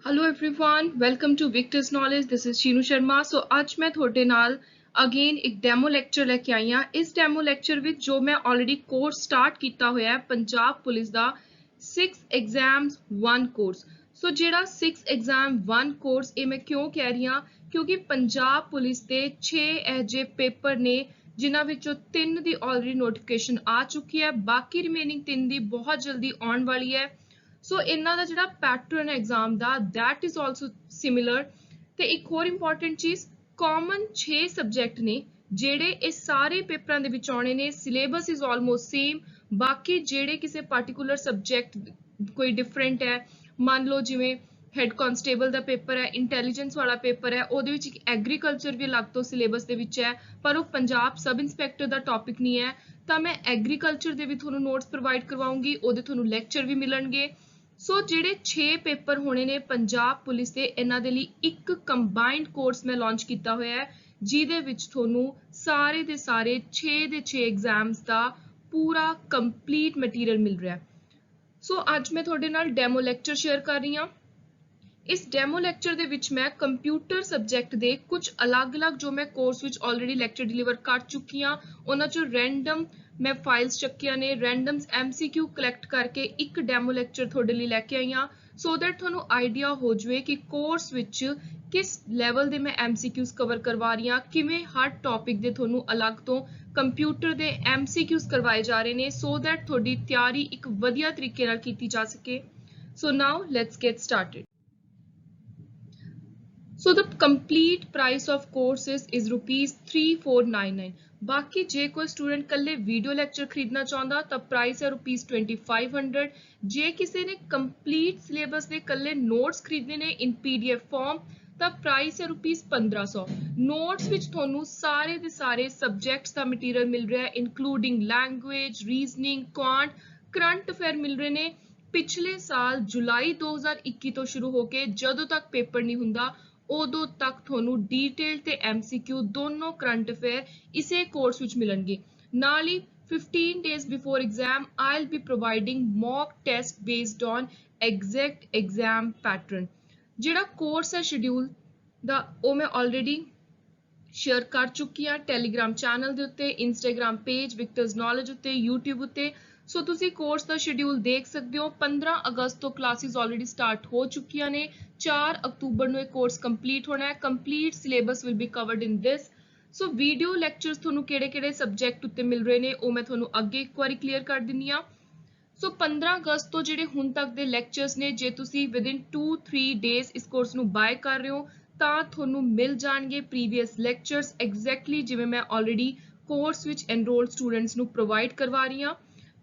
Hello everyone, welcome to Victor's Knowledge. This is Sheenu Sharma. So ਅੱਜ मैं ਤੁਹਾਡੇ ਨਾਲ ਅਗੇਨ ਇੱਕ ਡੈਮੋ ਲੈਕਚਰ ਲੈ ਕੇ ਆਈ ਹਾਂ। ਇਸ ਡੈਮੋ ਲੈਕਚਰ ਵਿੱਚ ਜੋ ਮੈਂ ਆਲਰੇਡੀ ਕੋਰਸ ਸਟਾਰਟ ਕੀਤਾ ਹੋਇਆ ਹੈ ਪੰਜਾਬ ਪੁਲਿਸ ਦਾ 6 ਐਗਜ਼ਾਮਸ 1 ਕੋਰਸ। ਸੋ ਜਿਹੜਾ 6 ਐਗਜ਼ਾਮ 1 ਕੋਰਸ ਇਹ ਮੈਂ ਕਿਉਂ ਕਹਿ ਰਹੀ ਹਾਂ ਕਿਉਂਕਿ ਪੰਜਾਬ ਪੁਲਿਸ ਦੇ 6 ਇਹੋ ਪੇਪਰ ਨੇ ਜਿਨ੍ਹਾਂ ਵਿੱਚੋਂ 3 ਦੀ ਆਲਰੇਡੀ ਨੋਟੀਫਿਕੇਸ਼ਨ ਆ ਚੁੱਕੀ ਹੈ, ਬਾਕੀ ਰਿਮੇਨਿੰਗ 3 ਦੀ ਬਹੁਤ ਜਲਦੀ ਆਉਣ ਵਾਲੀ ਹੈ। ਸੋ ਇਹਨਾਂ ਦਾ ਜਿਹੜਾ pattern exam the that is also similar। ਤੇ ਇੱਕ ਹੋਰ ਇੰਪੋਰਟੈਂਟ ਚੀਜ਼, ਕਾਮਨ 6 ਸਬਜੈਕਟ ਨੇ ਜਿਹੜੇ ਇਹ ਸਾਰੇ ਪੇਪਰਾਂ ਦੇ ਵਿੱਚ ਆਉਣੇ ਨੇ। Syllabus is almost same. ਬਾਕੀ ਜਿਹੜੇ ਕਿਸੇ ਪਾਰਟਿਕੂਲਰ ਸਬਜੈਕਟ ਕੋਈ ਡਿਫਰੈਂਟ ਹੈ, ਮੰਨ ਲਓ ਜਿਵੇਂ ਹੈਡ ਕਾਂਸਟੇਬਲ ਦਾ ਪੇਪਰ ਹੈ, ਇੰਟੈਲੀਜੈਂਸ ਵਾਲਾ ਪੇਪਰ ਹੈ, ਉਹਦੇ ਵਿੱਚ ਇੱਕ ਐਗਰੀਕਲਚਰ ਵੀ ਅਲੱਗ ਤੋਂ ਸਿਲੇਬਸ ਦੇ ਵਿੱਚ ਹੈ, ਪਰ ਉਹ ਪੰਜਾਬ ਸਬ ਇੰਸਪੈਕਟਰ ਦਾ ਟੌਪਿਕ ਨਹੀਂ ਹੈ, ਤਾਂ ਮੈਂ ਐਗਰੀਕਲਚਰ ਦੇ ਵੀ ਤੁਹਾਨੂੰ ਨੋਟਸ ਪ੍ਰੋਵਾਈਡ ਕਰਵਾਉਂਗੀ, ਉਹਦੇ ਤੁਹਾਨੂੰ ਲੈਕਚਰ ਵੀ ਮਿਲਣਗੇ। ਸੋ ਜਿਹੜੇ 6 ਪੇਪਰ ਹੋਣੇ ਨੇ ਪੰਜਾਬ ਪੁਲਿਸ ਦੇ, ਇਹਨਾਂ ਦੇ ਲਈ ਇੱਕ ਕੰਬਾਈਨਡ ਕੋਰਸ ਮੈਂ ਲਾਂਚ ਕੀਤਾ ਹੋਇਆ ਹੈ ਜਿਹਦੇ ਵਿੱਚ ਤੁਹਾਨੂੰ ਸਾਰੇ ਦੇ ਸਾਰੇ 6 ਦੇ 6 ਐਗਜ਼ਾਮਸ ਦਾ ਪੂਰਾ ਕੰਪਲੀਟ ਮਟੀਰੀਅਲ ਮਿਲ ਰਿਹਾ ਹੈ। ਸੋ ਅੱਜ ਮੈਂ ਤੁਹਾਡੇ ਨਾਲ ਡੈਮੋ ਲੈਕਚਰ ਸ਼ੇਅਰ ਕਰ ਰਹੀ ਹਾਂ। ਇਸ ਡੈਮੋ ਲੈਕਚਰ ਦੇ ਵਿੱਚ ਮੈਂ ਕੰਪਿਊਟਰ ਸਬਜੈਕਟ ਦੇ ਕੁਝ ਅਲੱਗ-ਅਲੱਗ ਜੋ ਮੈਂ ਕੋਰਸ ਵਿੱਚ ਆਲਰੇਡੀ ਲੈਕਚਰ ਡਿਲੀਵਰ ਕਰ ਚੁੱਕੀ ਹਾਂ, ਉਹਨਾਂ ਚੋਂ ਰੈਂਡਮ ਮੈਂ ਫਾਈਲਸ ਚੱਕੀਆਂ ਨੇ, ਰੈਂਡਮਸ MCQ ਕਲੈਕਟ ਕਰਕੇ ਇੱਕ ਡੈਮੋ ਲੈਕਚਰ ਤੁਹਾਡੇ ਲਈ ਲੈ ਕੇ ਆਈ ਹਾਂ ਸੋ ਦੈਟ ਤੁਹਾਨੂੰ ਆਈਡੀਆ ਹੋ ਜਾਵੇ ਕਿ ਕੋਰਸ ਵਿੱਚ ਕਿਸ ਲੈਵਲ ਦੇ ਮੈਂ MCQs ਕਵਰ ਕਰਵਾ ਰਹੀ ਹਾਂ, ਕਿਵੇਂ ਹਰ ਟੌਪਿਕ ਦੇ ਤੁਹਾਨੂੰ ਅਲੱਗ ਤੋਂ ਕੰਪਿਊਟਰ ਦੇ MCQs ਕਰਵਾਏ ਜਾ ਰਹੇ ਨੇ ਸੋ ਦੈਟ ਤੁਹਾਡੀ ਤਿਆਰੀ ਇੱਕ ਵਧੀਆ ਤਰੀਕੇ ਨਾਲ ਕੀਤੀ ਜਾ ਸਕੇ। So now let's get started. So the complete price of courses is ₹3499। बाकी जे कोई स्टूडेंट कल्ले वीडियो लेक्चर खरीदना चाहता तो प्राइस है ₹2500। जे किसी ने कंप्लीट सिलेबस दे कल्ले नोट्स खरीदने ने इन PDF फॉर्म तो प्राइस है ₹1500। नोट्स विच थोनू सारे दे सारे सब्जेक्ट्स का मटीरियल मिल रहा है including language, reasoning, quant, current affair मिल रहे ने। पिछले साल जुलाई 2021 तो शुरू होके जदों तक पेपर नहीं हुंदा ਉਦੋਂ ਤੱਕ ਤੁਹਾਨੂੰ ਡੀਟੇਲ ਤੇ MCQ ਦੋਨੋਂ ਕਰੰਟ ਅਫੇਅਰ ਇਸੇ ਕੋਰਸ ਵਿੱਚ ਮਿਲਣਗੇ। ਨਾਲ ਹੀ 15 days before exam I'll be providing mock test based on exact exam pattern। ਜਿਹੜਾ ਕੋਰਸ ਹੈ ਸ਼ਡਿਊਲ ਦਾ ਉਹ ਮੈਂ ਆਲਰੇਡੀ ਸ਼ੇਅਰ ਕਰ ਚੁੱਕੀ ਹਾਂ ਟੈਲੀਗ੍ਰਾਮ ਚੈਨਲ ਦੇ ਉੱਤੇ, ਇੰਸਟਾਗ੍ਰਾਮ ਪੇਜ ਵਿਕਟਰਸ ਨੌਲੇਜ ਉੱਤੇ, YouTube ਉੱਤੇ। ਸੋ ਤੁਸੀਂ ਕੋਰਸ ਦਾ ਸ਼ਡਿਊਲ ਦੇਖ ਸਕਦੇ ਹੋ। 15 ਅਗਸਤ ਤੋਂ ਕਲਾਸਿਸ ਆਲਰੇਡੀ ਸਟਾਰਟ ਹੋ ਚੁੱਕੀਆਂ ਨੇ। 4 ਅਕਤੂਬਰ ਨੂੰ ਇਹ ਕੋਰਸ ਕੰਪਲੀਟ ਹੋਣਾ ਹੈ। Complete syllabus will be covered in this. So video lectures ਤੁਹਾਨੂੰ ਕਿਹੜੇ-ਕਿਹੜੇ ਸਬਜੈਕਟ ਉੱਤੇ ਮਿਲ ਰਹੇ ਨੇ ਉਹ ਮੈਂ ਤੁਹਾਨੂੰ ਅੱਗੇ ਇੱਕ ਵਾਰੀ ਕਲੀਅਰ ਕਰ ਦਿੰਨੀ ਆ। ਸੋ 15 ਅਗਸਤ ਤੋਂ ਜਿਹੜੇ ਹੁਣ ਤੱਕ ਦੇ ਲੈਕਚਰਸ ਨੇ, ਜੇ ਤੁਸੀਂ ਵਿਦਿਨ 2-3 ਡੇਜ਼ ਇਸ ਕੋਰਸ ਨੂੰ ਬਾਏ ਕਰ ਰਹੇ ਹੋ ਤਾਂ ਤੁਹਾਨੂੰ ਮਿਲ ਜਾਣਗੇ ਪ੍ਰੀਵੀਅਸ ਲੈਕਚਰਸ ਐਗਜ਼ੈਕਟਲੀ ਜਿਵੇਂ ਮੈਂ ਆਲਰੇਡੀ ਕੋਰਸ ਵਿੱਚ ਐਨਰੋਲ ਸਟੂਡੈਂਟਸ ਨੂੰ ਪ੍ਰੋਵਾਈਡ ਕਰਵਾ ਰਹੀ ਹਾਂ,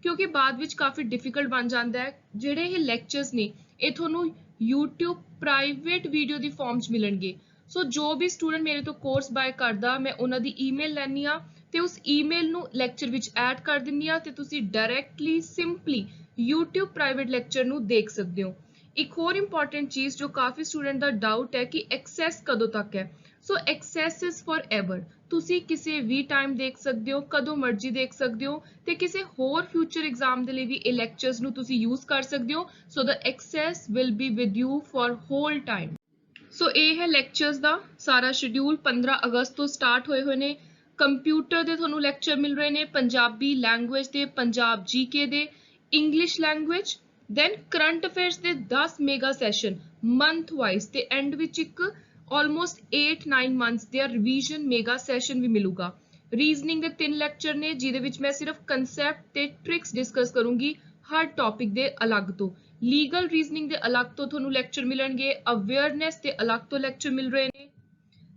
ਕਿਉਂਕਿ ਬਾਅਦ ਵਿੱਚ ਕਾਫੀ ਡਿਫਿਕਲਟ ਬਣ ਜਾਂਦਾ ਹੈ। ਜਿਹੜੇ ਇਹ ਲੈਕਚਰਸ ਨੇ ਇਹ ਤੁਹਾਨੂੰ YouTube ਪ੍ਰਾਈਵੇਟ ਵੀਡੀਓ ਦੀ ਫਾਰਮ 'ਚ ਮਿਲਣਗੇ। ਸੋ ਜੋ ਵੀ ਸਟੂਡੈਂਟ ਮੇਰੇ ਤੋਂ ਕੋਰਸ ਬਾਏ ਕਰਦਾ ਮੈਂ ਉਹਨਾਂ ਦੀ ਈਮੇਲ ਲੈਣੀ ਆ ਤੇ ਉਸ ਈਮੇਲ ਨੂੰ ਲੈਕਚਰ ਵਿੱਚ ਐਡ ਕਰ ਦਿੰਨੀ ਆ ਤੇ ਤੁਸੀਂ directly simply YouTube private lecture ਨੂੰ ਦੇਖ ਸਕਦੇ ਹੋ। ਇੱਕ ਹੋਰ ਇੰਪੋਰਟੈਂਟ ਚੀਜ਼ ਜੋ ਕਾਫੀ ਸਟੂਡੈਂਟ ਦਾ ਡਾਊਟ ਹੈ ਕਿ ਐਕਸੈਸ ਕਦੋਂ ਤੱਕ ਹੈ। ਸੋ ਐਕਸੈਸ ਇਜ਼ ਫॉर ਐਵਰ। ਤੁਸੀਂ ਕਿਸੇ ਵੀ ਟਾਈਮ ਦੇਖ ਸਕਦੇ ਹੋ, ਕਦੋਂ ਮਰਜ਼ੀ ਦੇਖ ਸਕਦੇ ਹੋ ਤੇ ਕਿਸੇ ਹੋਰ ਫਿਊਚਰ ਐਗਜ਼ਾਮ ਦੇ ਲਈ ਵੀ ਇਹ ਲੈਕਚਰਸ ਨੂੰ ਤੁਸੀਂ ਯੂਜ਼ ਕਰ ਸਕਦੇ ਹੋ। So the access will be with you for whole time. So ਇਹ ਹੈ ਲੈਕਚਰਸ ਦਾ ਸਾਰਾ ਸ਼ਡਿਊਲ। 15 ਅਗਸਤ ਤੋਂ ਸਟਾਰਟ ਹੋਏ ਨੇ। ਕੰਪਿਊਟਰ ਦੇ ਤੁਹਾਨੂੰ ਲੈਕਚਰ ਮਿਲ ਰਹੇ ਨੇ, ਪੰਜਾਬੀ ਲੈਂਗੁਏਜ ਦੇ, ਪੰਜਾਬ GK ਦੇ, English language, then current affairs ਦੇ 10 ਮੇਗਾ ਸੈਸ਼ਨ ਮੰਥ ਵਾਈਜ਼ ਤੇ ਐਂਡ ਵਿੱਚ ਇੱਕ ਆਲਮੋਸਟ 8-9 ਮੰਥਸ ਦੇ ਰਿਵੀਜ਼ਨ ਮੇਗਾ ਸੈਸ਼ਨ ਵੀ ਮਿਲੂਗਾ। ਰੀਜ਼ਨਿੰਗ ਦੇ 3 ਲੈਕਚਰ ਨੇ ਜਿਹਦੇ ਵਿੱਚ ਮੈਂ ਸਿਰਫ ਕਨਸੈਪਟ ਤੇ ਟ੍ਰਿਕਸ ਡਿਸਕਸ ਕਰੂੰਗੀ ਹਰ ਟੌਪਿਕ ਦੇ ਅਲੱਗ ਤੋਂ। ਲੀਗਲ ਰੀਜ਼ਨਿੰਗ ਦੇ ਅਲੱਗ ਤੋਂ ਤੁਹਾਨੂੰ ਲੈਕਚਰ ਮਿਲਣਗੇ, ਅਵੇਅਰਨੈਸ ਦੇ ਅਲੱਗ ਤੋਂ ਲੈਕਚਰ ਮਿਲ ਰਹੇ ਨੇ।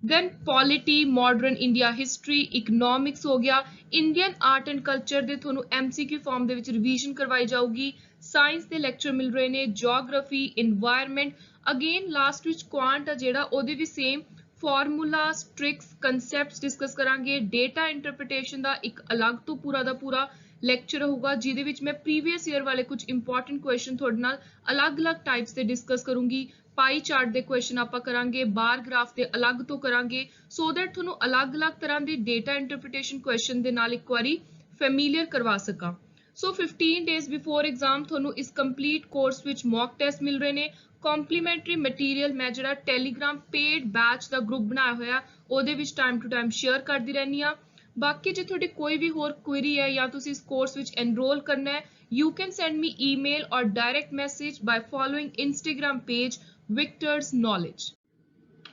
Then polity, modern India history, economics ਹੋ ਗਿਆ, ਇੰਡੀਅਨ ਆਰਟ ਐਂਡ ਕਲਚਰ ਦੇ ਤੁਹਾਨੂੰ MCQ ਫਾਰਮ ਦੇ ਵਿੱਚ ਰਿਵੀਜ਼ਨ ਕਰਵਾਈ ਜਾਊਗੀ। ਸਾਇੰਸ ਦੇ ਲੈਕਚਰ ਮਿਲ ਰਹੇ ਨੇ, ਜੀਓਗ੍ਰਾਫੀ, ਇਨਵਾਇਰਨਮੈਂਟ, ਅਗੇਨ ਲਾਸਟ ਵਿੱਚ ਕੁਆਂਟ ਆ ਜਿਹੜਾ ਉਹਦੇ ਵੀ ਸੇਮ ਫਾਰਮੂਲਾਸ, ਟ੍ਰਿਕਸ, ਕਨਸੈਪਟਸ ਡਿਸਕਸ ਕਰਾਂਗੇ। ਡੇਟਾ ਇੰਟਰਪ੍ਰੀਟੇਸ਼ਨ ਦਾ ਇੱਕ ਅਲੱਗ ਤੋਂ ਪੂਰਾ ਦਾ ਪੂਰਾ ਲੈਕਚਰ ਹੋਊਗਾ ਜਿਹਦੇ ਵਿੱਚ ਮੈਂ ਪ੍ਰੀਵੀਅਸ ਈਅਰ ਵਾਲੇ ਕੁਝ ਇੰਪੋਰਟੈਂਟ ਕੁਐਸਚਨ ਤੁਹਾਡੇ ਨਾਲ ਅਲੱਗ-ਅਲੱਗ ਟਾਈਪਸ ਦੇ ਡਿਸਕਸ ਕਰੂੰਗੀ। ਪਾਈ ਚਾਰਟ ਦੇ ਕੁਐਸਚਨ ਆਪਾਂ ਕਰਾਂਗੇ, ਬਾਰ ਗ੍ਰਾਫ ਦੇ ਅਲੱਗ ਤੋਂ ਕਰਾਂਗੇ ਸੋ ਦੈਟ ਤੁਹਾਨੂੰ ਅਲੱਗ-ਅਲੱਗ ਤਰ੍ਹਾਂ ਦੀ ਡੇਟਾ ਇੰਟਰਪ੍ਰੀਟੇਸ਼ਨ ਕੁਐਸਚਨ ਦੇ ਨਾਲ ਇੱਕ ਵਾਰੀ ਫੈਮੀਲੀਅਰ ਕਰਵਾ ਸਕਾਂ। ਸੋ 15 ਡੇਜ਼ ਬਿਫੋਰ ਐਗਜ਼ਾਮ ਤੁਹਾਨੂੰ ਇਸ ਕੰਪਲੀਟ ਕੋਰਸ ਵਿੱਚ ਮੌਕ ਟੈਸਟ ਮਿਲ ਰਹੇ ਨੇ। ਕੰਪਲੀਮੈਂਟਰੀ ਮਟੀਰੀਅਲ ਮੈਂ ਜਿਹੜਾ ਟੈਲੀਗ੍ਰਾਮ ਪੇਡ ਬੈਚ ਦਾ ਗਰੁੱਪ ਬਣਾਇਆ ਹੋਇਆ ਉਹਦੇ ਵਿੱਚ ਟਾਈਮ ਟੂ ਟਾਈਮ ਸ਼ੇਅਰ ਕਰਦੀ ਰਹਿੰਦੀ ਆ। ਬਾਕੀ ਜੇ ਤੁਹਾਡੀ ਕੋਈ ਵੀ ਹੋਰ ਕੁਇਰੀ ਹੈ ਜਾਂ ਤੁਸੀਂ ਇਸ ਕੋਰਸ ਵਿੱਚ ਐਨਰੋਲ ਕਰਨਾ ਹੈ, you can send me email ਔਰ ਡਾਇਰੈਕਟ ਮੈਸੇਜ ਬਾਈ following Instagram page victors knowledge.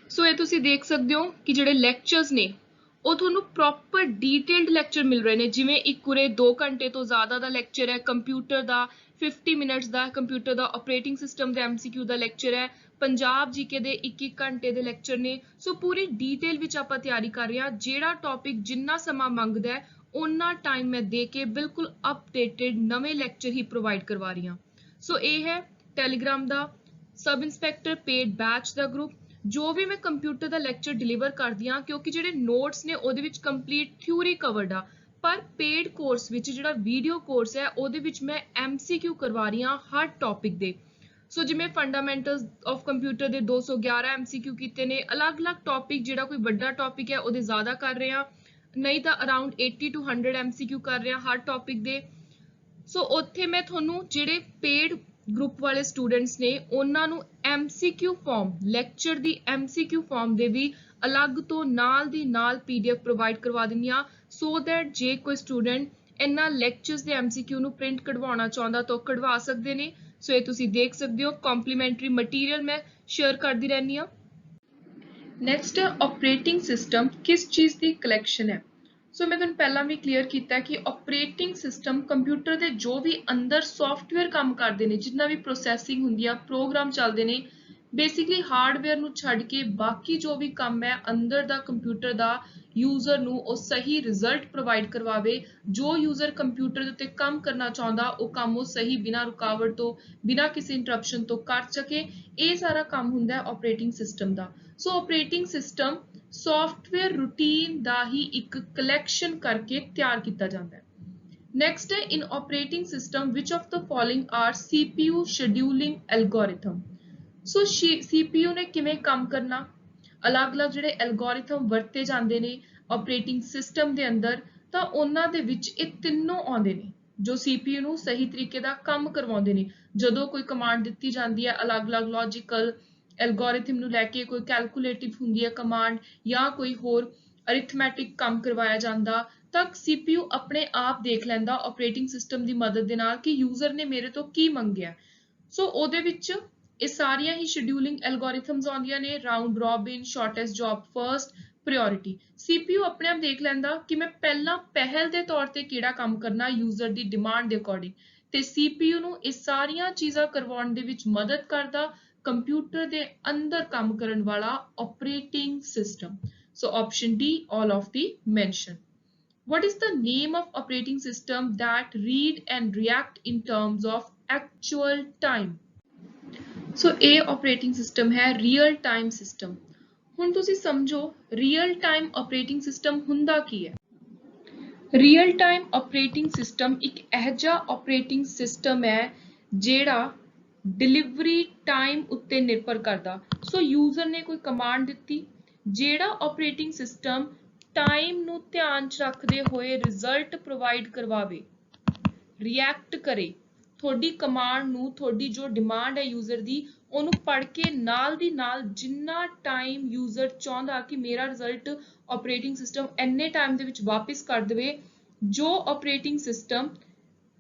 ਸੋ ਇਹ ਤੁਸੀਂ ਦੇਖ ਸਕਦੇ ਹੋ ਕਿ ਜਿਹੜੇ ਲੈਕਚਰਸ ਨੇ ਉਹ ਤੁਹਾਨੂੰ ਪ੍ਰੋਪਰ ਡੀਟੇਲਡ ਲੈਕਚਰ ਮਿਲ ਰਹੇ ਨੇ। ਜਿਵੇਂ ਇੱਕ ਉਰੇ 2 ਘੰਟੇ ਤੋਂ ਜ਼ਿਆਦਾ ਦਾ ਲੈਕਚਰ ਹੈ, ਕੰਪਿਊਟਰ ਦਾ 50 ਮਿੰਟਸ ਦਾ, ਕੰਪਿਊਟਰ ਦਾ ਆਪਰੇਟਿੰਗ ਸਿਸਟਮ ਦੇ MCQ ਦਾ ਲੈਕਚਰ ਹੈ, ਪੰਜਾਬ ਜੀਕੇ ਦੇ 1-1 ਘੰਟੇ ਦੇ ਲੈਕਚਰ ਨੇ। ਸੋ ਪੂਰੀ ਡੀਟੇਲ ਵਿੱਚ ਆਪਾਂ ਤਿਆਰੀ ਕਰ ਰਹੇ ਹਾਂ। ਜਿਹੜਾ ਟੌਪਿਕ ਜਿੰਨਾ ਸਮਾਂ ਮੰਗਦਾ ਹੈ ਓਨਾ ਟਾਈਮ ਮੈਂ ਦੇ ਕੇ ਬਿਲਕੁਲ ਅਪਡੇਟਡ ਨਵੇਂ ਲੈਕਚਰ ਹੀ ਪ੍ਰੋਵਾਈਡ ਕਰਵਾ ਰਹੀ ਹਾਂ। ਸੋ ਇਹ ਹੈ ਟੈਲੀਗ੍ਰਾਮ ਦਾ ਸਬ ਇੰਸਪੈਕਟਰ ਪੇਡ ਬੈਚ ਦਾ ਗਰੁੱਪ। ਜੋ ਵੀ ਮੈਂ ਕੰਪਿਊਟਰ ਦਾ ਲੈਕਚਰ ਡਿਲੀਵਰ ਕਰਦੀ ਹਾਂ, ਕਿਉਂਕਿ ਜਿਹੜੇ ਨੋਟਸ ਨੇ ਉਹਦੇ ਵਿੱਚ ਕੰਪਲੀਟ ਥਿਊਰੀ ਕਵਰਡ ਆ, ਪਰ ਪੇਡ ਕੋਰਸ ਵਿੱਚ ਜਿਹੜਾ ਵੀਡੀਓ ਕੋਰਸ ਹੈ ਉਹਦੇ ਵਿੱਚ ਮੈਂ MCQ ਕਰਵਾ ਰਹੀ ਹਾਂ ਹਰ ਟੌਪਿਕ ਦੇ। ਸੋ ਜਿਵੇਂ ਫੰਡਾਮੈਂਟਲਸ ਆਫ ਕੰਪਿਊਟਰ ਦੇ 211 MCQ ਕੀਤੇ ਨੇ, ਅਲੱਗ-ਅਲੱਗ ਟੌਪਿਕ, ਜਿਹੜਾ ਕੋਈ ਵੱਡਾ ਟੌਪਿਕ ਹੈ ਉਹਦੇ ਜ਼ਿਆਦਾ ਕਰ ਰਹੇ ਹਾਂ, ਨਹੀਂ ਤਾਂ ਅਰਾਊਂਡ 80 to 100 MCQ ਕਰ ਰਹੇ ਹਾਂ ਹਰ ਟੌਪਿਕ ਦੇ। ਸੋ ਉੱਥੇ ਮੈਂ ਤੁਹਾਨੂੰ ਜਿਹੜੇ ਪੇਡ ਗਰੁੱਪ ਵਾਲੇ ਸਟੂਡੈਂਟਸ ਨੇ ਉਹਨਾਂ ਨੂੰ MCQ ਫਾਰਮ, ਲੈਕਚਰ ਦੀ MCQ ਫਾਰਮ ਦੇ ਵੀ ਅਲੱਗ ਤੋਂ ਨਾਲ ਦੀ ਨਾਲ PDF ਪ੍ਰੋਵਾਈਡ ਕਰਵਾ ਦਿੰਦੀ ਹਾਂ, ਸੋ ਦੈਟ ਜੇ ਕੋਈ ਸਟੂਡੈਂਟ ਇਹਨਾਂ ਲੈਕਚਰਸ ਦੇ MCQ ਨੂੰ ਪ੍ਰਿੰਟ ਕਢਵਾਉਣਾ ਚਾਹੁੰਦਾ ਤਾਂ ਕਢਵਾ ਸਕਦੇ ਨੇ। ਸੋ ਇਹ ਤੁਸੀਂ ਦੇਖ ਸਕਦੇ ਹੋ, ਕੰਪਲੀਮੈਂਟਰੀ ਮਟੀਰੀਅਲ ਮੈਂ ਸ਼ੇਅਰ ਕਰਦੀ ਰਹਿੰਦੀ ਹਾਂ। ਨੈਕਸਟ ਹੈ ਆਪਰੇਟਿੰਗ ਸਿਸਟਮ ਕਿਸ ਚੀਜ਼ ਦੀ ਕਲੈਕਸ਼ਨ ਹੈ। ਸੋ ਮੈਂ ਤੁਹਾਨੂੰ ਪਹਿਲਾਂ ਵੀ ਕਲੀਅਰ ਕੀਤਾ ਕਿ ਆਪਰੇਟਿੰਗ ਸਿਸਟਮ ਕੰਪਿਊਟਰ ਦੇ ਜੋ ਵੀ ਅੰਦਰ ਸੌਫਟਵੇਅਰ ਕੰਮ ਕਰਦੇ ਨੇ, ਜਿੰਨਾ ਵੀ ਪ੍ਰੋਸੈਸਿੰਗ ਹੁੰਦੀ ਆ, ਪ੍ਰੋਗਰਾਮ ਚੱਲਦੇ ਨੇ, ਬੇਸਿਕਲੀ ਹਾਰਡਵੇਅਰ ਨੂੰ ਛੱਡ ਕੇ ਬਾਕੀ ਜੋ ਵੀ ਕੰਮ ਹੈ ਅੰਦਰ ਦਾ ਕੰਪਿਊਟਰ ਦਾ, ਯੂਜ਼ਰ ਨੂੰ ਉਹ ਸਹੀ ਰਿਜ਼ਲਟ ਪ੍ਰੋਵਾਈਡ ਕਰਵਾਵੇ। ਜੋ ਯੂਜ਼ਰ ਕੰਪਿਊਟਰ ਦੇ ਉੱਤੇ ਕੰਮ ਕਰਨਾ ਚਾਹੁੰਦਾ ਉਹ ਕੰਮ ਉਹ ਸਹੀ ਬਿਨਾਂ ਰੁਕਾਵਟ ਤੋਂ, ਬਿਨਾਂ ਕਿਸੇ ਇੰਟਰਪਸ਼ਨ ਤੋਂ ਕਰ ਸਕੇ, ਇਹ ਸਾਰਾ ਕੰਮ ਹੁੰਦਾ ਹੈ ਆਪਰੇਟਿੰਗ ਸਿਸਟਮ ਦਾ। So operating system software routine ਦਾ ਹੀ ਇੱਕ ਕਲੈਕਸ਼ਨ ਕਰਕੇ ਤਿਆਰ ਕੀਤਾ ਜਾਂਦਾ ਹੈ। ਨੈਕਸਟ ਹੈ ਇਨ ਆਪਰੇਟਿੰਗ ਸਿਸਟਮ ਵਿਚ of the following are CPU scheduling algorithm. So CPU ਨੇ ਕਿਵੇਂ ਕੰਮ ਕਰਨਾ, ਅਲੱਗ-ਅਲੱਗ ਜਿਹੜੇ ਐਲਗੋਰਿਥਮ ਵਰਤੇ ਜਾਂਦੇ ਨੇ ਆਪਰੇਟਿੰਗ ਸਿਸਟਮ ਦੇ ਅੰਦਰ, ਤਾਂ ਉਹਨਾਂ ਦੇ ਵਿੱਚ ਇਹ ਤਿੰਨੋਂ ਆਉਂਦੇ ਨੇ ਜੋ CPU ਨੂੰ ਸਹੀ ਤਰੀਕੇ ਦਾ ਕੰਮ ਕਰਵਾਉਂਦੇ ਨੇ। ਜਦੋਂ ਕੋਈ ਕਮਾਂਡ ਦਿੱਤੀ ਜਾਂਦੀ ਹੈ ਅਲੱਗ-ਅਲੱਗ ਲੌਜੀਕਲ ਐਲਗੋਰਿਥਮ ਨੂੰ ਲੈ ਕੇ, ਕੋਈ ਕੈਲਕੂਲੇਟਿਵ ਹੁੰਦੀ ਹੈ ਕਮਾਂਡ ਜਾਂ ਕੋਈ ਹੋਰ ਅਰਿਥਮੈਟਿਕ ਕੰਮ ਕਰਵਾਇਆ ਜਾਂਦਾ, ਤਾਂ CPU ਆਪਣੇ ਆਪ ਦੇਖ ਲੈਂਦਾ ਆਪਰੇਟਿੰਗ ਸਿਸਟਮ ਦੀ ਮਦਦ ਦੇ ਨਾਲ ਕਿ ਯੂਜ਼ਰ ਨੇ ਮੇਰੇ ਤੋਂ ਕੀ ਮੰਗਿਆ। ਸੋ ਉਹਦੇ ਵਿੱਚ ਇਹ ਸਾਰੀਆਂ ਹੀ ਸ਼ੈਡਿਊਲਿੰਗ ਐਲਗੋਰਿਥਮਸ ਆਉਂਦੀਆਂ ਨੇ, round robin, shortest job first, priority. CPU ਆਪਣੇ ਆਪ ਦੇਖ ਲੈਂਦਾ ਕਿ ਮੈਂ ਪਹਿਲਾਂ ਪਹਿਲ ਦੇ ਤੌਰ ਤੇ ਕਿਹੜਾ ਕੰਮ ਕਰਨਾ ਯੂਜ਼ਰ ਦੀ ਡਿਮਾਂਡ ਦੇ ਅਕੋਰਡਿੰਗ, ਤੇ CPU ਨੂੰ ਇਹ ਸਾਰੀਆਂ ਚੀਜ਼ਾਂ ਕਰਵਾਉਣ ਦੇ ਵਿੱਚ ਮਦਦ ਕਰਦਾ ਕੰਪਿਊਟਰ ਦੇ ਅੰਦਰ ਕੰਮ ਕਰਨ ਵਾਲਾ operating system. So option D, all of the mentioned. What is the name of operating system that read and react in terms of actual time? So A operating system है real time system. ਹੁਣ ਤੁਸੀਂ ਸਮਝੋ real time operating system ਹੁੰਦਾ ਕੀ ਹੈ। Real time operating system ਇੱਕ ਇਹੋ ਜਿਹਾ operating system ਹੈ ਜਿਹੜਾ ਡਿਲੀਵਰੀ ਟਾਈਮ ਉੱਤੇ ਨਿਰਭਰ ਕਰਦਾ। ਸੋ ਯੂਜ਼ਰ ਨੇ ਕੋਈ ਕਮਾਂਡ ਦਿੱਤੀ, ਜਿਹੜਾ ਆਪਰੇਟਿੰਗ ਸਿਸਟਮ ਟਾਈਮ ਨੂੰ ਧਿਆਨ 'ਚ ਰੱਖਦੇ ਹੋਏ ਰਿਜ਼ਲਟ ਪ੍ਰੋਵਾਈਡ ਕਰਵਾਵੇ, ਰਿਐਕਟ ਕਰੇ, ਤੁਹਾਡੀ ਕਮਾਂਡ ਨੂੰ, ਤੁਹਾਡੀ ਜੋ ਡਿਮਾਂਡ ਹੈ ਯੂਜ਼ਰ ਦੀ, ਉਹਨੂੰ ਪੜ੍ਹ ਕੇ ਨਾਲ ਦੀ ਨਾਲ ਜਿੰਨਾ ਟਾਈਮ ਯੂਜ਼ਰ ਚਾਹੁੰਦਾ ਕਿ ਮੇਰਾ ਰਿਜ਼ਲਟ ਆਪਰੇਟਿੰਗ ਸਿਸਟਮ ਇੰਨੇ ਟਾਈਮ ਦੇ ਵਿੱਚ ਵਾਪਿਸ ਕਰ ਦੇਵੇ, ਜੋ ਆਪਰੇਟਿੰਗ ਸਿਸਟਮ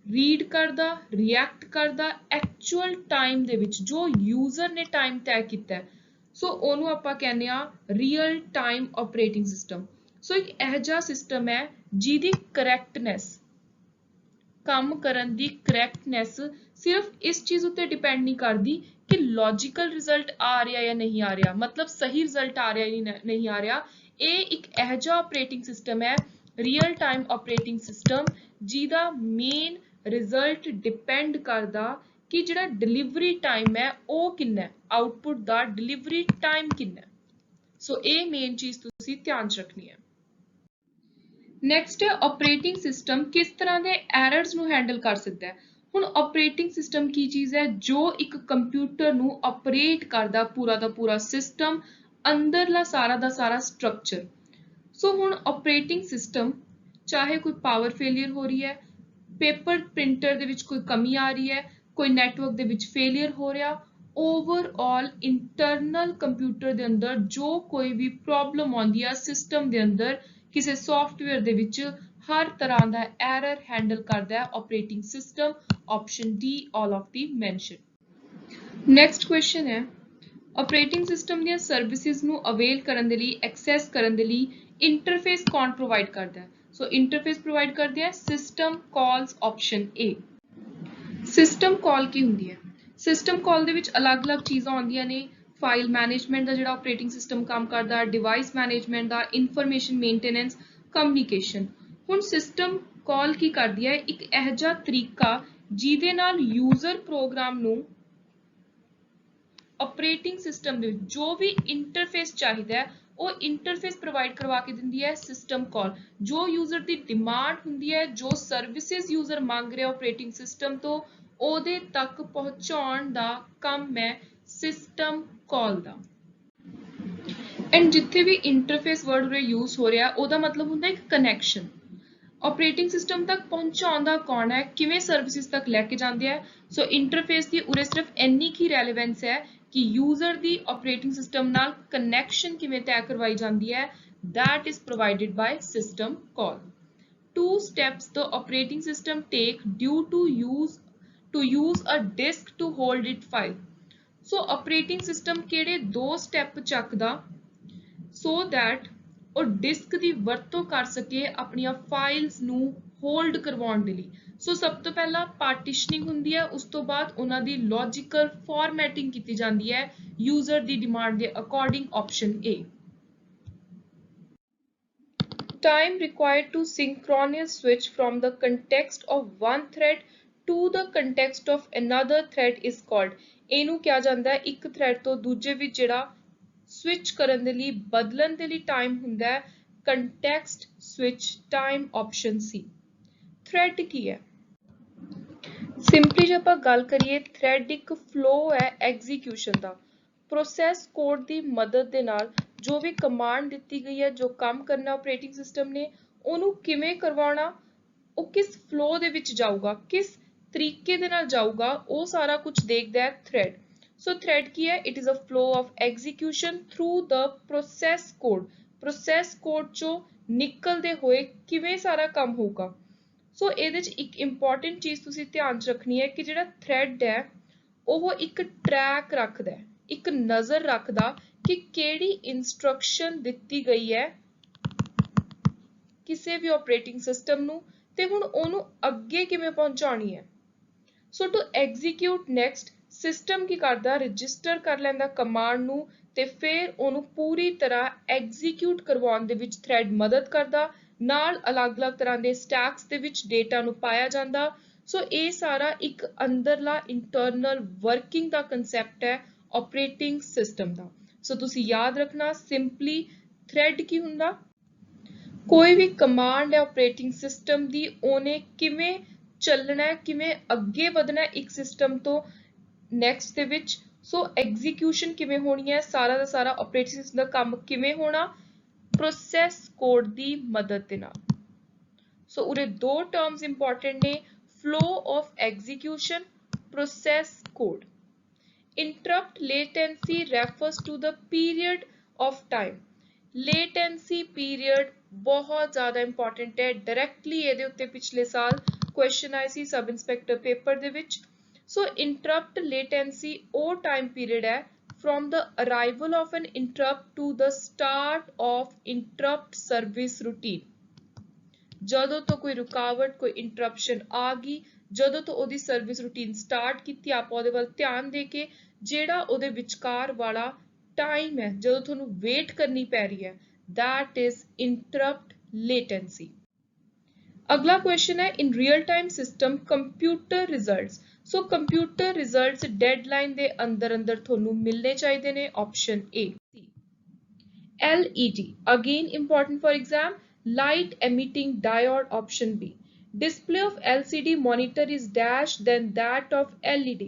ਰੀਡ ਕਰਦਾ, ਰਿਐਕਟ ਕਰਦਾ ਐਕਚੁਅਲ ਟਾਈਮ ਦੇ ਵਿੱਚ, ਜੋ ਯੂਜ਼ਰ ਨੇ ਟਾਈਮ ਤੈਅ ਕੀਤਾ, ਸੋ ਉਹਨੂੰ ਆਪਾਂ ਕਹਿੰਦੇ ਆ ਰੀਅਲ ਟਾਈਮ ਆਪਰੇਟਿੰਗ ਸਿਸਟਮ। ਸੋ ਇੱਕ ਇਹੋ ਜਿਹਾ ਸਿਸਟਮ ਹੈ ਜਿਹਦੀ ਕਰੈਕਟਨੈਸ, ਕੰਮ ਕਰਨ ਦੀ ਕਰੈਕਟਨੈਸ ਸਿਰਫ ਇਸ ਚੀਜ਼ ਉੱਤੇ ਡਿਪੈਂਡ ਨਹੀਂ ਕਰਦੀ ਕਿ ਲੌਜੀਕਲ ਰਿਜ਼ਲਟ ਆ ਰਿਹਾ ਜਾਂ ਨਹੀਂ ਆ ਰਿਹਾ, ਮਤਲਬ ਸਹੀ ਰਿਜ਼ਲਟ ਆ ਰਿਹਾ ਜਾਂ ਨਹੀਂ ਆ ਰਿਹਾ। ਇਹ ਇੱਕ ਇਹੋ ਜਿਹਾ ਆਪਰੇਟਿੰਗ ਸਿਸਟਮ ਹੈ ਰੀਅਲ ਟਾਈਮ ਆਪਰੇਟਿੰਗ ਸਿਸਟਮ ਜਿਹਦਾ ਮੇਨ ਰਿਜ਼ਲਟ ਡਿਪੈਂਡ ਕਰਦਾ ਕਿ ਜਿਹੜਾ ਡਿਲੀਵਰੀ ਟਾਈਮ ਹੈ ਉਹ ਕਿੰਨਾ ਹੈ, ਆਊਟਪੁੱਟ ਦਾ ਡਿਲੀਵਰੀ ਟਾਈਮ ਕਿੰਨਾ ਹੈ। ਸੋ ਇਹ ਮੇਨ ਚੀਜ਼ ਤੁਸੀਂ ਧਿਆਨ 'ਚ ਰੱਖਣੀ ਹੈ। ਨੈਕਸਟ ਹੈ ਆਪਰੇਟਿੰਗ ਸਿਸਟਮ ਕਿਸ ਤਰ੍ਹਾਂ ਦੇ ਐਰਰਸ ਨੂੰ ਹੈਂਡਲ ਕਰ ਸਕਦਾ ਹੈ। ਹੁਣ ਆਪਰੇਟਿੰਗ ਸਿਸਟਮ ਕੀ ਚੀਜ਼ ਹੈ, ਜੋ ਇੱਕ ਕੰਪਿਊਟਰ ਨੂੰ ਆਪਰੇਟ ਕਰਦਾ, ਪੂਰਾ ਦਾ ਪੂਰਾ ਸਿਸਟਮ, ਅੰਦਰਲਾ ਸਾਰਾ ਦਾ ਸਾਰਾ ਸਟਰਕਚਰ। ਸੋ ਹੁਣ ਆਪਰੇਟਿੰਗ ਸਿਸਟਮ ਚਾਹੇ ਕੋਈ ਪਾਵਰ ਫੇਲਿਅਰ ਹੋ ਰਹੀ ਹੈ, पेपर प्रिंटर दे विच कोई कमी आ रही है, कोई नेटवर्क दे विच फेलियर हो रहा, ओवरऑल इंटरनल कंप्यूटर दे अंदर जो कोई भी प्रॉब्लम आउंदी है सिस्टम दे अंदर किसी सॉफ्टवेयर दे विच हर तरह दा एरर हैंडल करदा है operating system. Option D all of the mention. Next question है ऑपरेटिंग सिस्टम ਦੀਆਂ ਸਰਵਿਸਿਜ਼ ਨੂੰ ਅਵੇਲ ਕਰਨ ਦੇ ਲਈ ਐਕਸੈਸ ਕਰਨ ਦੇ ਲਈ ਇੰਟਰਫੇਸ ਕੌਣ ਪ੍ਰੋਵਾਈਡ ਕਰਦਾ ਹੈ? ਸੋ ਇੰਟਰਫੇਸ ਪ੍ਰੋਵਾਈਡ ਕਰਦੇ ਹੈ system calls. Option A. System call ਕੀ ਹੁੰਦੀ ਹੈ? ਸਿਸਟਮ ਕਾਲ ਦੇ ਵਿੱਚ ਅਲੱਗ-ਅਲੱਗ ਚੀਜ਼ਾਂ ਆਉਂਦੀਆਂ ਨੇ, ਫਾਈਲ ਮੈਨੇਜਮੈਂਟ ਦਾ ਜਿਹੜਾ ਆਪਰੇਟਿੰਗ ਸਿਸਟਮ ਕੰਮ ਕਰਦਾ, ਡਿਵਾਈਸ ਮੈਨੇਜਮੈਂਟ ਦਾ, ਇਨਫੋਰਮੇਸ਼ਨ ਮੇਨਟੇਨੈਂਸ, ਕਮਿਊਨੀਕੇਸ਼ਨ। ਹੁਣ ਸਿਸਟਮ ਕਾਲ ਕੀ ਕਰਦੀ ਹੈ? ਇੱਕ ਇਹੋ ਜਿਹਾ ਤਰੀਕਾ ਜਿਹਦੇ ਨਾਲ ਯੂਜ਼ਰ ਪ੍ਰੋਗਰਾਮ ਨੂੰ ऑपरेटिंग सिस्टम ਦੇ ਜੋ ਵੀ ਇੰਟਰਫੇਸ ਚਾਹੀਦਾ ਹੈ ਉਹ ਇੰਟਰਫੇਸ ਪ੍ਰੋਵਾਈਡ ਕਰਵਾ ਕੇ ਦਿੰਦੀ ਹੈ ਸਿਸਟਮ ਕਾਲ। ਜੋ ਯੂਜ਼ਰ ਦੀ ਡਿਮਾਂਡ ਹੁੰਦੀ ਹੈ, ਜੋ ਸਰਵਿਸਿਜ਼ ਯੂਜ਼ਰ ਮੰਗ ਰਿਹਾ ਆਪਰੇਟਿੰਗ ਸਿਸਟਮ ਤੋਂ, ਉਹਦੇ ਤੱਕ ਪਹੁੰਚਾਉਣ ਦਾ ਕੰਮ ਹੈ ਸਿਸਟਮ ਕਾਲ ਦਾ। ਐਂਡ ਜਿੱਥੇ ਵੀ ਇੰਟਰਫੇਸ ਵਰਡ ਉਰੇ ਯੂਜ਼ ਹੋ ਰਿਹਾ ਉਹਦਾ ਮਤਲਬ ਹੁੰਦਾ ਇੱਕ ਕਨੈਕਸ਼ਨ। ऑपरेटिंग सिस्टम तक पहुंचाउंदा कौन है, किवें सर्विसेज तक लैके जांदे है। सो इंटरफेस दी उरे सिर्फ इन्नी की रेलेवेंस है कि यूजर दी ऑपरेटिंग सिस्टम नाल कनैक्शन किवें तय करवाई जांदी है, that is provided by system call. 2 steps the operating system take due to use a disk to hold it file। So operating system केड़े 2 स्टेप चकदा so that ਉਹ disc ਦੀ ਵਰਤੋਂ ਕਰ ਸਕੇ ਆਪਣੀਆਂ ਫਾਈਲਸ ਨੂੰ ਹੋਲਡ ਕਰਵਾਉਣ ਦੇ ਲਈ। ਸੋ ਸਭ ਤੋਂ ਪਹਿਲਾਂ ਪਾਰਟੀਸ਼ਨਿੰਗ ਹੁੰਦੀ ਹੈ, ਉਸ ਤੋਂ ਬਾਅਦ ਉਹਨਾਂ ਦੀ ਲੌਜੀਕਲ ਫਾਰਮੈਟਿੰਗ ਕੀਤੀ ਜਾਂਦੀ ਹੈ ਯੂਜ਼ਰ ਦੀ ਡਿਮਾਂਡ ਦੇ according. Option A. Time required to synchronous switch from the context of one thread to the context of another thread is called। ਇਹਨੂੰ ਕਿਹਾ ਜਾਂਦਾ ਹੈ ਇੱਕ ਥ੍ਰੈਡ ਤੋਂ ਦੂਜੇ ਵਿੱਚ ਜਿਹੜਾ ਸਵਿਚ ਕਰਨ ਦੇ ਲਈ ਬਦਲਣ ਦੇ ਲਈ ਟਾਈਮ ਹੁੰਦਾ ਹੈ context switch time. Option C. Thread ਕੀ ਹੈ? ਸਿੰਪਲੀ ਜੇ ਆਪਾਂ ਗੱਲ ਕਰੀਏ ਥ੍ਰੈਡ ਇੱਕ ਫਲੋ ਹੈ ਐਗਜ਼ੀਕਿਊਸ਼ਨ ਦਾ। ਪ੍ਰੋਸੈਸ ਕੋਡ ਦੀ ਮਦਦ ਦੇ ਨਾਲ ਜੋ ਵੀ ਕਮਾਂਡ ਦਿੱਤੀ ਗਈ ਹੈ, ਜੋ ਕੰਮ ਕਰਨਾ ਆਪਰੇਟਿੰਗ ਸਿਸਟਮ ਨੇ, ਉਹਨੂੰ ਕਿਵੇਂ ਕਰਵਾਉਣਾ, ਉਹ ਕਿਸ ਫਲੋ ਦੇ ਵਿੱਚ ਜਾਊਗਾ, ਕਿਸ ਤਰੀਕੇ ਦੇ ਨਾਲ ਜਾਊਗਾ, ਉਹ ਸਾਰਾ ਕੁਝ ਦੇਖਦਾ ਹੈ ਥ੍ਰੈਡ। ਸੋ ਥ੍ਰੈਡ ਕੀ ਹੈ? It is a flow of execution through the process code. Process code ਚੋਂ ਨਿਕਲਦੇ ਹੋਏ ਕਿਵੇਂ ਸਾਰਾ ਕੰਮ ਹੋਊਗਾ। ਸੋ ਇਹਦੇ 'ਚ ਇੱਕ ਇੰਪੋਰਟੈਂਟ ਚੀਜ਼ ਤੁਸੀਂ ਧਿਆਨ 'ਚ ਰੱਖਣੀ ਹੈ ਕਿ ਜਿਹੜਾ ਥ੍ਰੈਡ ਹੈ ਉਹ ਇੱਕ ਟਰੈਕ ਰੱਖਦਾ ਹੈ, ਇੱਕ ਨਜ਼ਰ ਰੱਖਦਾ ਕਿ ਕਿਹੜੀ ਇਨਸਟਰਕਸ਼ਨ ਦਿੱਤੀ ਗਈ ਹੈ ਕਿਸੇ ਵੀ ਆਪਰੇਟਿੰਗ ਸਿਸਟਮ ਨੂੰ ਤੇ ਹੁਣ ਉਹਨੂੰ ਅੱਗੇ ਕਿਵੇਂ ਪਹੁੰਚਾਉਣੀ ਹੈ। So to execute next system ਕੀ ਕਰਦਾ? ਰਜਿਸਟਰ ਕਰ ਲੈਂਦਾ ਕਮਾਂਡ ਨੂੰ ਤੇ ਫਿਰ ਉਹਨੂੰ ਪੂਰੀ ਤਰ੍ਹਾਂ ਐਗਜ਼ੀਕਿਊਟ ਕਰਵਾਉਣ ਦੇ ਵਿੱਚ ਥ੍ਰੈਡ ਮਦਦ ਕਰਦਾ, ਨਾਲ ਅਲੱਗ-ਅਲੱਗ ਤਰ੍ਹਾਂ ਦੇ ਸਟੈਕਸ ਦੇ ਵਿੱਚ ਡੇਟਾ ਨੂੰ ਪਾਇਆ ਜਾਂਦਾ। ਸੋ ਇਹ ਸਾਰਾ ਇੱਕ ਅੰਦਰਲਾ ਇੰਟਰਨਲ ਵਰਕਿੰਗ ਦਾ ਕਨਸੈਪਟ ਹੈ ਆਪਰੇਟਿੰਗ ਸਿਸਟਮ ਦਾ। ਸੋ ਤੁਸੀਂ ਯਾਦ ਰੱਖਣਾ ਸਿੰਪਲੀ ਥ੍ਰੈਡ ਕੀ ਹੁੰਦਾ? ਕੋਈ ਵੀ ਕਮਾਂਡ ਹੈ ਆਪਰੇਟਿੰਗ ਸਿਸਟਮ ਦੀ, ਉਹਨੇ ਕਿਵੇਂ ਚੱਲਣਾ ਹੈ, ਕਿਵੇਂ ਅੱਗੇ ਵਧਣਾ ਇੱਕ ਸਿਸਟਮ ਤੋਂ ਨੈਕਸਟ ਦੇ ਵਿੱਚ। ਸੋ ਐਗਜ਼ੀਕਿਊਸ਼ਨ ਕਿਵੇਂ ਹੋਣੀ ਹੈ, ਸਾਰਾ ਦਾ ਸਾਰਾ ਆਪਰੇਟਿੰਗ ਸਿਸਟਮ ਦਾ ਕੰਮ ਕਿਵੇਂ ਹੋਣਾ, ਪ੍ਰੋਸੈਸ ਕੋਡ ਦੀ ਮਦਦ ਦੇ ਨਾਲ। ਸੋ ਉਰੇ 2 ਟਰਮਸ ਇੰਪੋਰਟੈਂਟ ਨੇ, flow of execution, process code. Interrupt latency refers to the period of time। latency period बहुत ज़्यादा important है, directly ਇਹਦੇ ਉੱਤੇ ਪਿਛਲੇ ਸਾਲ question ਆਏ ਸੀ ਸਬ ਇੰਸਪੈਕਟਰ ਪੇਪਰ ਦੇ ਵਿੱਚ। So interrupt latency ਉਹ time period ਹੈ from the arrival of an interrupt to the start of interrupt service routine। ਜਦੋਂ ਤੋਂ ਕੋਈ ਰੁਕਾਵਟ, ਕੋਈ ਇੰਟਰਪਸ਼ਨ ਆ ਗਈ, ਜਦੋਂ ਤੋਂ ਉਹਦੀ ਸਰਵਿਸ ਰੂਟੀਨ ਸਟਾਰਟ ਕੀਤੀ, ਆਪਾਂ ਉਹਦੇ ਵੱਲ ਧਿਆਨ ਦੇ ਕੇ ਜਿਹੜਾ ਉਹਦੇ ਵਿਚਕਾਰ ਵਾਲਾ ਟਾਈਮ ਹੈ ਜਦੋਂ ਤੁਹਾਨੂੰ ਵੇਟ ਕਰਨੀ ਪੈ ਰਹੀ ਹੈ, that is interrupt latency। ਅਗਲਾ ਕੁਐਸਚਨ ਹੈ in real time system computer results. So computer results deadline ਦੇ ਅੰਦਰ ਤੁਹਾਨੂੰ ਮਿਲਣੇ ਚਾਹੀਦੇ ਨੇ। Option A. LED again important for exam, light emitting diode। option B। display of LCD monitor is dash than that of LED।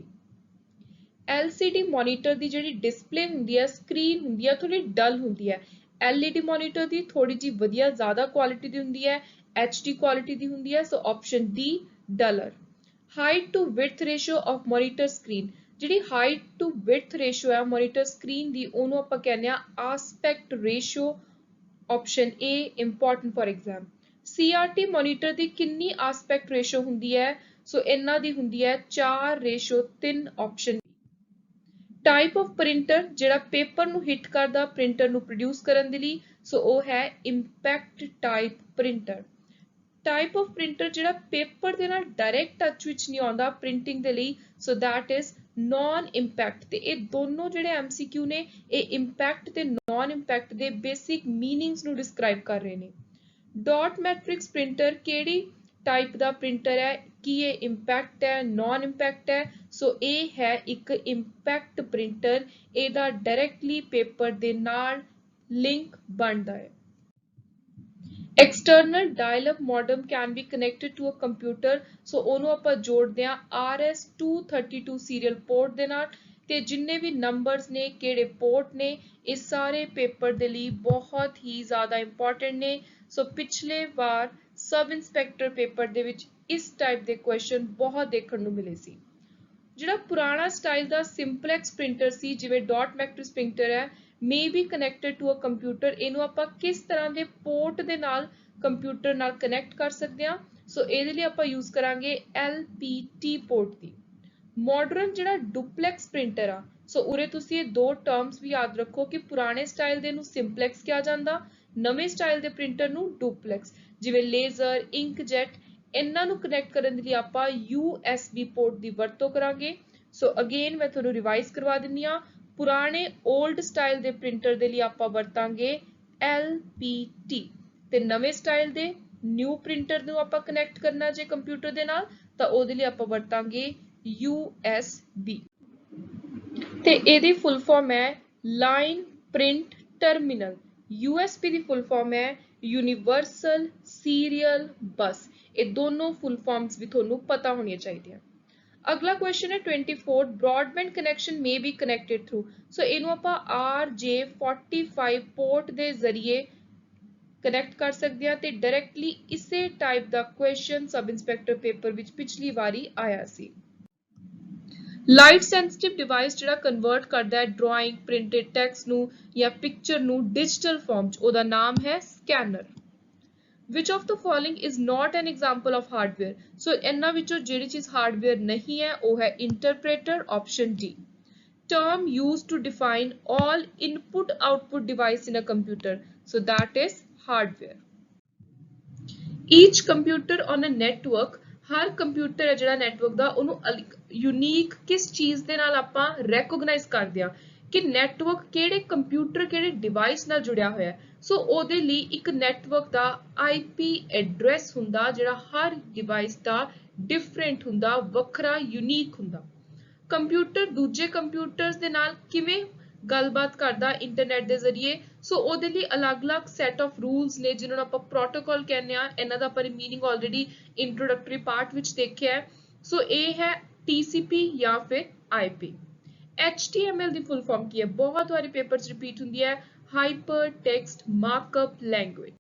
LCD monitor ਦੀ ਜਿਹੜੀ display ਹੁੰਦੀ ਹੈ, screen ਹੁੰਦੀ ਹੈ, ਥੋੜੀ ਡਲ ਹੁੰਦੀ ਹੈ। LED monitor ਦੀ ਥੋੜੀ ਜੀ ਵਧੀਆ ਜ਼ਿਆਦਾ ਕੁਆਲਿਟੀ ਦੀ ਹੁੰਦੀ ਹੈ, HD ਕੁਆਲਿਟੀ ਦੀ ਹੁੰਦੀ ਹੈ। ਸੋ option D duller. Height to width ratio of monitor screen, ਜਿਹੜੀ height to width ratio ਹੈ monitor screen ਦੀ, ਉਹਨੂੰ ਆਪਾਂ ਕਹਿੰਦੇ ਆ aspect ratio. Option A important for exam. CRT monitor ਦੀ ਕਿੰਨੀ aspect ratio ਹੁੰਦੀ ਹੈ? ਸੋ ਇਹਨਾਂ ਦੀ ਹੁੰਦੀ ਹੈ 4:3. Option ਟਾਈਪ ਆਫ ਪ੍ਰਿੰਟਰ, ਜਿਹੜਾ ਪੇਪਰ ਨੂੰ ਹਿੱਟ ਕਰਦਾ ਪ੍ਰਿੰਟਰ ਨੂੰ ਪ੍ਰੋਡਿਊਸ ਕਰਨ ਦੇ ਲਈ, ਸੋ ਉਹ ਹੈ impact type printer. Type of printer ਜਿਹੜਾ ਪੇਪਰ ਦੇ ਨਾਲ ਡਾਇਰੈਕਟ ਟੱਚ ਵਿੱਚ ਨਹੀਂ ਆਉਂਦਾ ਪ੍ਰਿੰਟਿੰਗ ਦੇ ਲਈ, ਸੋ ਦੈਟ ਇਜ਼ ਨॉन ਇੰਪੈਕਟ. ਤੇ ਇਹ ਦੋਨੋਂ ਜਿਹੜੇ MCQ ਨੇ, ਇਹ ਇੰਪੈਕਟ ਤੇ ਨॉन ਇੰਪੈਕਟ ਦੇ ਬੇਸਿਕ ਮੀਨਿੰਗਸ ਨੂੰ ਡਿਸਕ੍ਰਾਈਬ ਕਰ ਰਹੇ ਨੇ. ਡਾਟ ਮੈਟ੍ਰਿਕਸ ਪ੍ਰਿੰਟਰ ਕਿਹੜੀ ਟਾਈਪ ਦਾ ਪ੍ਰਿੰਟਰ ਹੈ? ਕੀ ਇਹ ਇੰਪੈਕਟ ਹੈ, ਨॉन ਇੰਪੈਕਟ ਹੈ? ਸੋ ਇਹ ਹੈ ਇੱਕ ਇੰਪੈਕਟ ਪ੍ਰਿੰਟਰ. ਇਹਦਾ ਡਾਇਰੈਕਟਲੀ ਪੇਪਰ ਦੇ ਨਾਲ ਲਿੰਕ ਬਣਦਾ ਹੈ. External dial-up modem can be connected to a computer. So ਉਹਨੂੰ ਆਪਾਂ ਜੋੜਦੇ ਹਾਂ RS-232 serial port ਦੇ ਨਾਲ. ਤੇ ਜਿੰਨੇ ਵੀ ਨੰਬਰਸ ਨੇ, ਕਿਹੜੇ ਪੋਰਟ ਨੇ, ਇਹ ਸਾਰੇ ਪੇਪਰ ਦੇ ਲਈ ਬਹੁਤ ਹੀ ਜ਼ਿਆਦਾ ਇੰਪੋਰਟੈਂਟ ਨੇ. ਸੋ ਪਿਛਲੇ ਵਾਰ ਸਬ ਇੰਸਪੈਕਟਰ ਪੇਪਰ ਦੇ ਵਿੱਚ ਇਸ ਟਾਈਪ ਦੇ ਕੁਐਸਚਨ ਬਹੁਤ ਦੇਖਣ ਨੂੰ ਮਿਲੇ ਸੀ. ਜਿਹੜਾ ਪੁਰਾਣਾ ਸਟਾਈਲ ਦਾ ਸਿੰਪਲੈਕਸ ਪ੍ਰਿੰਟਰ ਸੀ, ਜਿਵੇਂ ਡਾਟ ਮੈਟ੍ਰਿਕਸ ਪ੍ਰਿੰਟਰ ਹੈ, may be connected to a computer. ਇਹਨੂੰ ਆਪਾਂ ਕਿਸ ਤਰ੍ਹਾਂ ਦੇ ਪੋਰਟ ਦੇ ਨਾਲ ਕੰਪਿਊਟਰ ਨਾਲ ਕਨੈਕਟ ਕਰ ਸਕਦੇ ਹਾਂ? ਸੋ ਇਹਦੇ ਲਈ ਆਪਾਂ ਯੂਜ਼ ਕਰਾਂਗੇ LPT ਪੋਰਟ ਦੀ. ਮਾਡਰਨ ਜਿਹੜਾ ਡੁਪਲੈਕਸ ਪ੍ਰਿੰਟਰ ਆ, ਸੋ ਉਰੇ ਤੁਸੀਂ ਇਹ ਦੋ ਟਰਮਸ ਵੀ ਯਾਦ ਰੱਖੋ ਕਿ ਪੁਰਾਣੇ ਸਟਾਈਲ ਦੇ ਨੂੰ ਸਿੰਪਲੈਕਸ ਕਿਹਾ ਜਾਂਦਾ, ਨਵੇਂ ਸਟਾਈਲ ਦੇ ਪ੍ਰਿੰਟਰ ਨੂੰ ਡੁਪਲੈਕਸ. ਜਿਵੇਂ ਲੇਜ਼ਰ, ਇੰਕਜੈਟ, ਇਹਨਾਂ ਨੂੰ ਕਨੈਕਟ ਕਰਨ ਦੇ ਲਈ ਆਪਾਂ USB ਪੋਰਟ ਦੀ ਵਰਤੋਂ ਕਰਾਂਗੇ. ਸੋ ਅਗੇਨ ਮੈਂ ਤੁਹਾਨੂੰ ਰਿਵਾਈਜ਼ ਕਰਵਾ ਦਿੰਦੀ ਹਾਂ. ਪੁਰਾਣੇ 올ਡ ਸਟਾਈਲ ਦੇ ਪ੍ਰਿੰਟਰ ਦੇ ਲਈ ਆਪਾਂ ਵਰਤਾਂਗੇ LPT, ਤੇ ਨਵੇਂ ਸਟਾਈਲ ਦੇ ਨਿਊ ਪ੍ਰਿੰਟਰ ਨੂੰ ਆਪਾਂ ਕਨੈਕਟ ਕਰਨਾ ਜੇ ਕੰਪਿਊਟਰ ਦੇ ਨਾਲ, ਤਾਂ ਉਹਦੇ ਲਈ ਆਪਾਂ ਵਰਤਾਂਗੇ USB. ਤੇ ਇਹਦੀ ਫੁੱਲ ਫਾਰਮ ਹੈ ਲਾਈਨ ਪ੍ਰਿੰਟ ਟਰਮੀਨਲ. USB ਦੀ ਫੁੱਲ ਫਾਰਮ ਹੈ ਯੂਨੀਵਰਸਲ ਸੀਰੀਅਲ ਬਸ. ਇਹ ਦੋਨੋਂ ਫੁੱਲ ਫਾਰਮਸ ਵੀ ਤੁਹਾਨੂੰ ਪਤਾ ਹੋਣੀਆਂ ਚਾਹੀਦੀਆਂ. ਅਗਲਾ ਕੁਐਸਚਨ ਹੈ 24, broadband connection may be connected through. ਸੋ ਇਹਨੂੰ ਆਪਾਂ RJ45 ਪੋਰਟ ਦੇ ਜ਼ਰੀਏ ਕਨੈਕਟ ਕਰ ਸਕਦੇ ਹਾਂ. ਤੇ ਡਾਇਰੈਕਟਲੀ ਇਸੇ ਟਾਈਪ ਦਾ ਕੁਐਸਚਨ ਸਬ ਇੰਸਪੈਕਟਰ ਪੇਪਰ ਵਿੱਚ ਪਿਛਲੀ ਵਾਰੀ ਆਇਆ ਸੀ. ਲਾਈਟ ਸੈਂਸਿਟਿਵ ਡਿਵਾਈਸ ਜਿਹੜਾ ਕਨਵਰਟ ਕਰਦਾ ਹੈ ਡਰਾਇੰਗ, ਪ੍ਰਿੰਟਡ ਟੈਕਸਟ ਨੂੰ ਜਾਂ ਪਿਕਚਰ ਨੂੰ ਡਿਜੀਟਲ ਫਾਰਮ 'ਚ, ਉਹਦਾ ਨਾਮ ਹੈ scanner. Which of the following is not an example of hardware? So ਇਹਨਾਂ ਵਿੱਚੋਂ ਜਿਹੜੀ ਚੀਜ਼ ਹਾਰਡਵੇਅਰ ਨਹੀਂ ਹੈ ਉਹ ਹੈ interpreter. Option D. Term used to define all input output device in a computer. So that is hardware. Each computer on a network, ਹਰ computer ਹੈ ਜਿਹੜਾ ਨੈਟਵਰਕ ਦਾ, ਉਹਨੂੰ ਯੂਨੀਕ ਕਿਸ ਚੀਜ਼ ਦੇ ਨਾਲ ਆਪਾਂ ਰੈਕੋਗਨਾਈਜ਼ ਕਰਦੇ ਹਾਂ ਕਿ ਨੈਟਵਰਕ ਕਿਹੜੇ ਕੰਪਿਊਟਰ, ਕਿਹੜੇ ਡਿਵਾਈਸ ਨਾਲ ਜੁੜਿਆ ਹੋਇਆ ਹੈ. ਸੋ ਉਹਦੇ ਲਈ ਇੱਕ ਨੈਟਵਰਕ ਦਾ IP ਐਡਰੈਸ ਹੁੰਦਾ, ਜਿਹੜਾ ਹਰ ਡਿਵਾਈਸ ਦਾ ਡਿਫਰੈਂਟ ਹੁੰਦਾ, ਵੱਖਰਾ, ਯੂਨੀਕ ਹੁੰਦਾ. ਕੰਪਿਊਟਰ ਦੂਜੇ ਕੰਪਿਊਟਰਸ ਦੇ ਨਾਲ ਕਿਵੇਂ ਗੱਲਬਾਤ ਕਰਦਾ ਇੰਟਰਨੈਟ ਦੇ ਜ਼ਰੀਏ? ਸੋ ਉਹਦੇ ਲਈ ਅਲੱਗ-ਅਲੱਗ ਸੈਟ ਆਫ ਰੂਲਸ ਨੇ, ਜਿਨ੍ਹਾਂ ਨੂੰ ਆਪਾਂ ਪ੍ਰੋਟੋਕਾਲ ਕਹਿੰਦੇ ਆ. ਇਹਨਾਂ ਦਾ ਆਪਾਂ ਨੇ ਮੀਨਿੰਗ ਆਲਰੇਡੀ ਇੰਟਰੋਡਕਟਰੀ ਪਾਰਟ ਵਿੱਚ ਦੇਖਿਆ ਹੈ. ਸੋ ਇਹ ਹੈ TCP ਜਾਂ ਫਿਰ IP. HTML ਦੀ ਫੁੱਲ ਫਾਰਮ ਕੀ ਹੈ? ਬਹੁਤ ਵਾਰੀ ਪੇਪਰ 'ਚ ਰਿਪੀਟ ਹੁੰਦੀ ਹੈ, Hypertext Markup Language.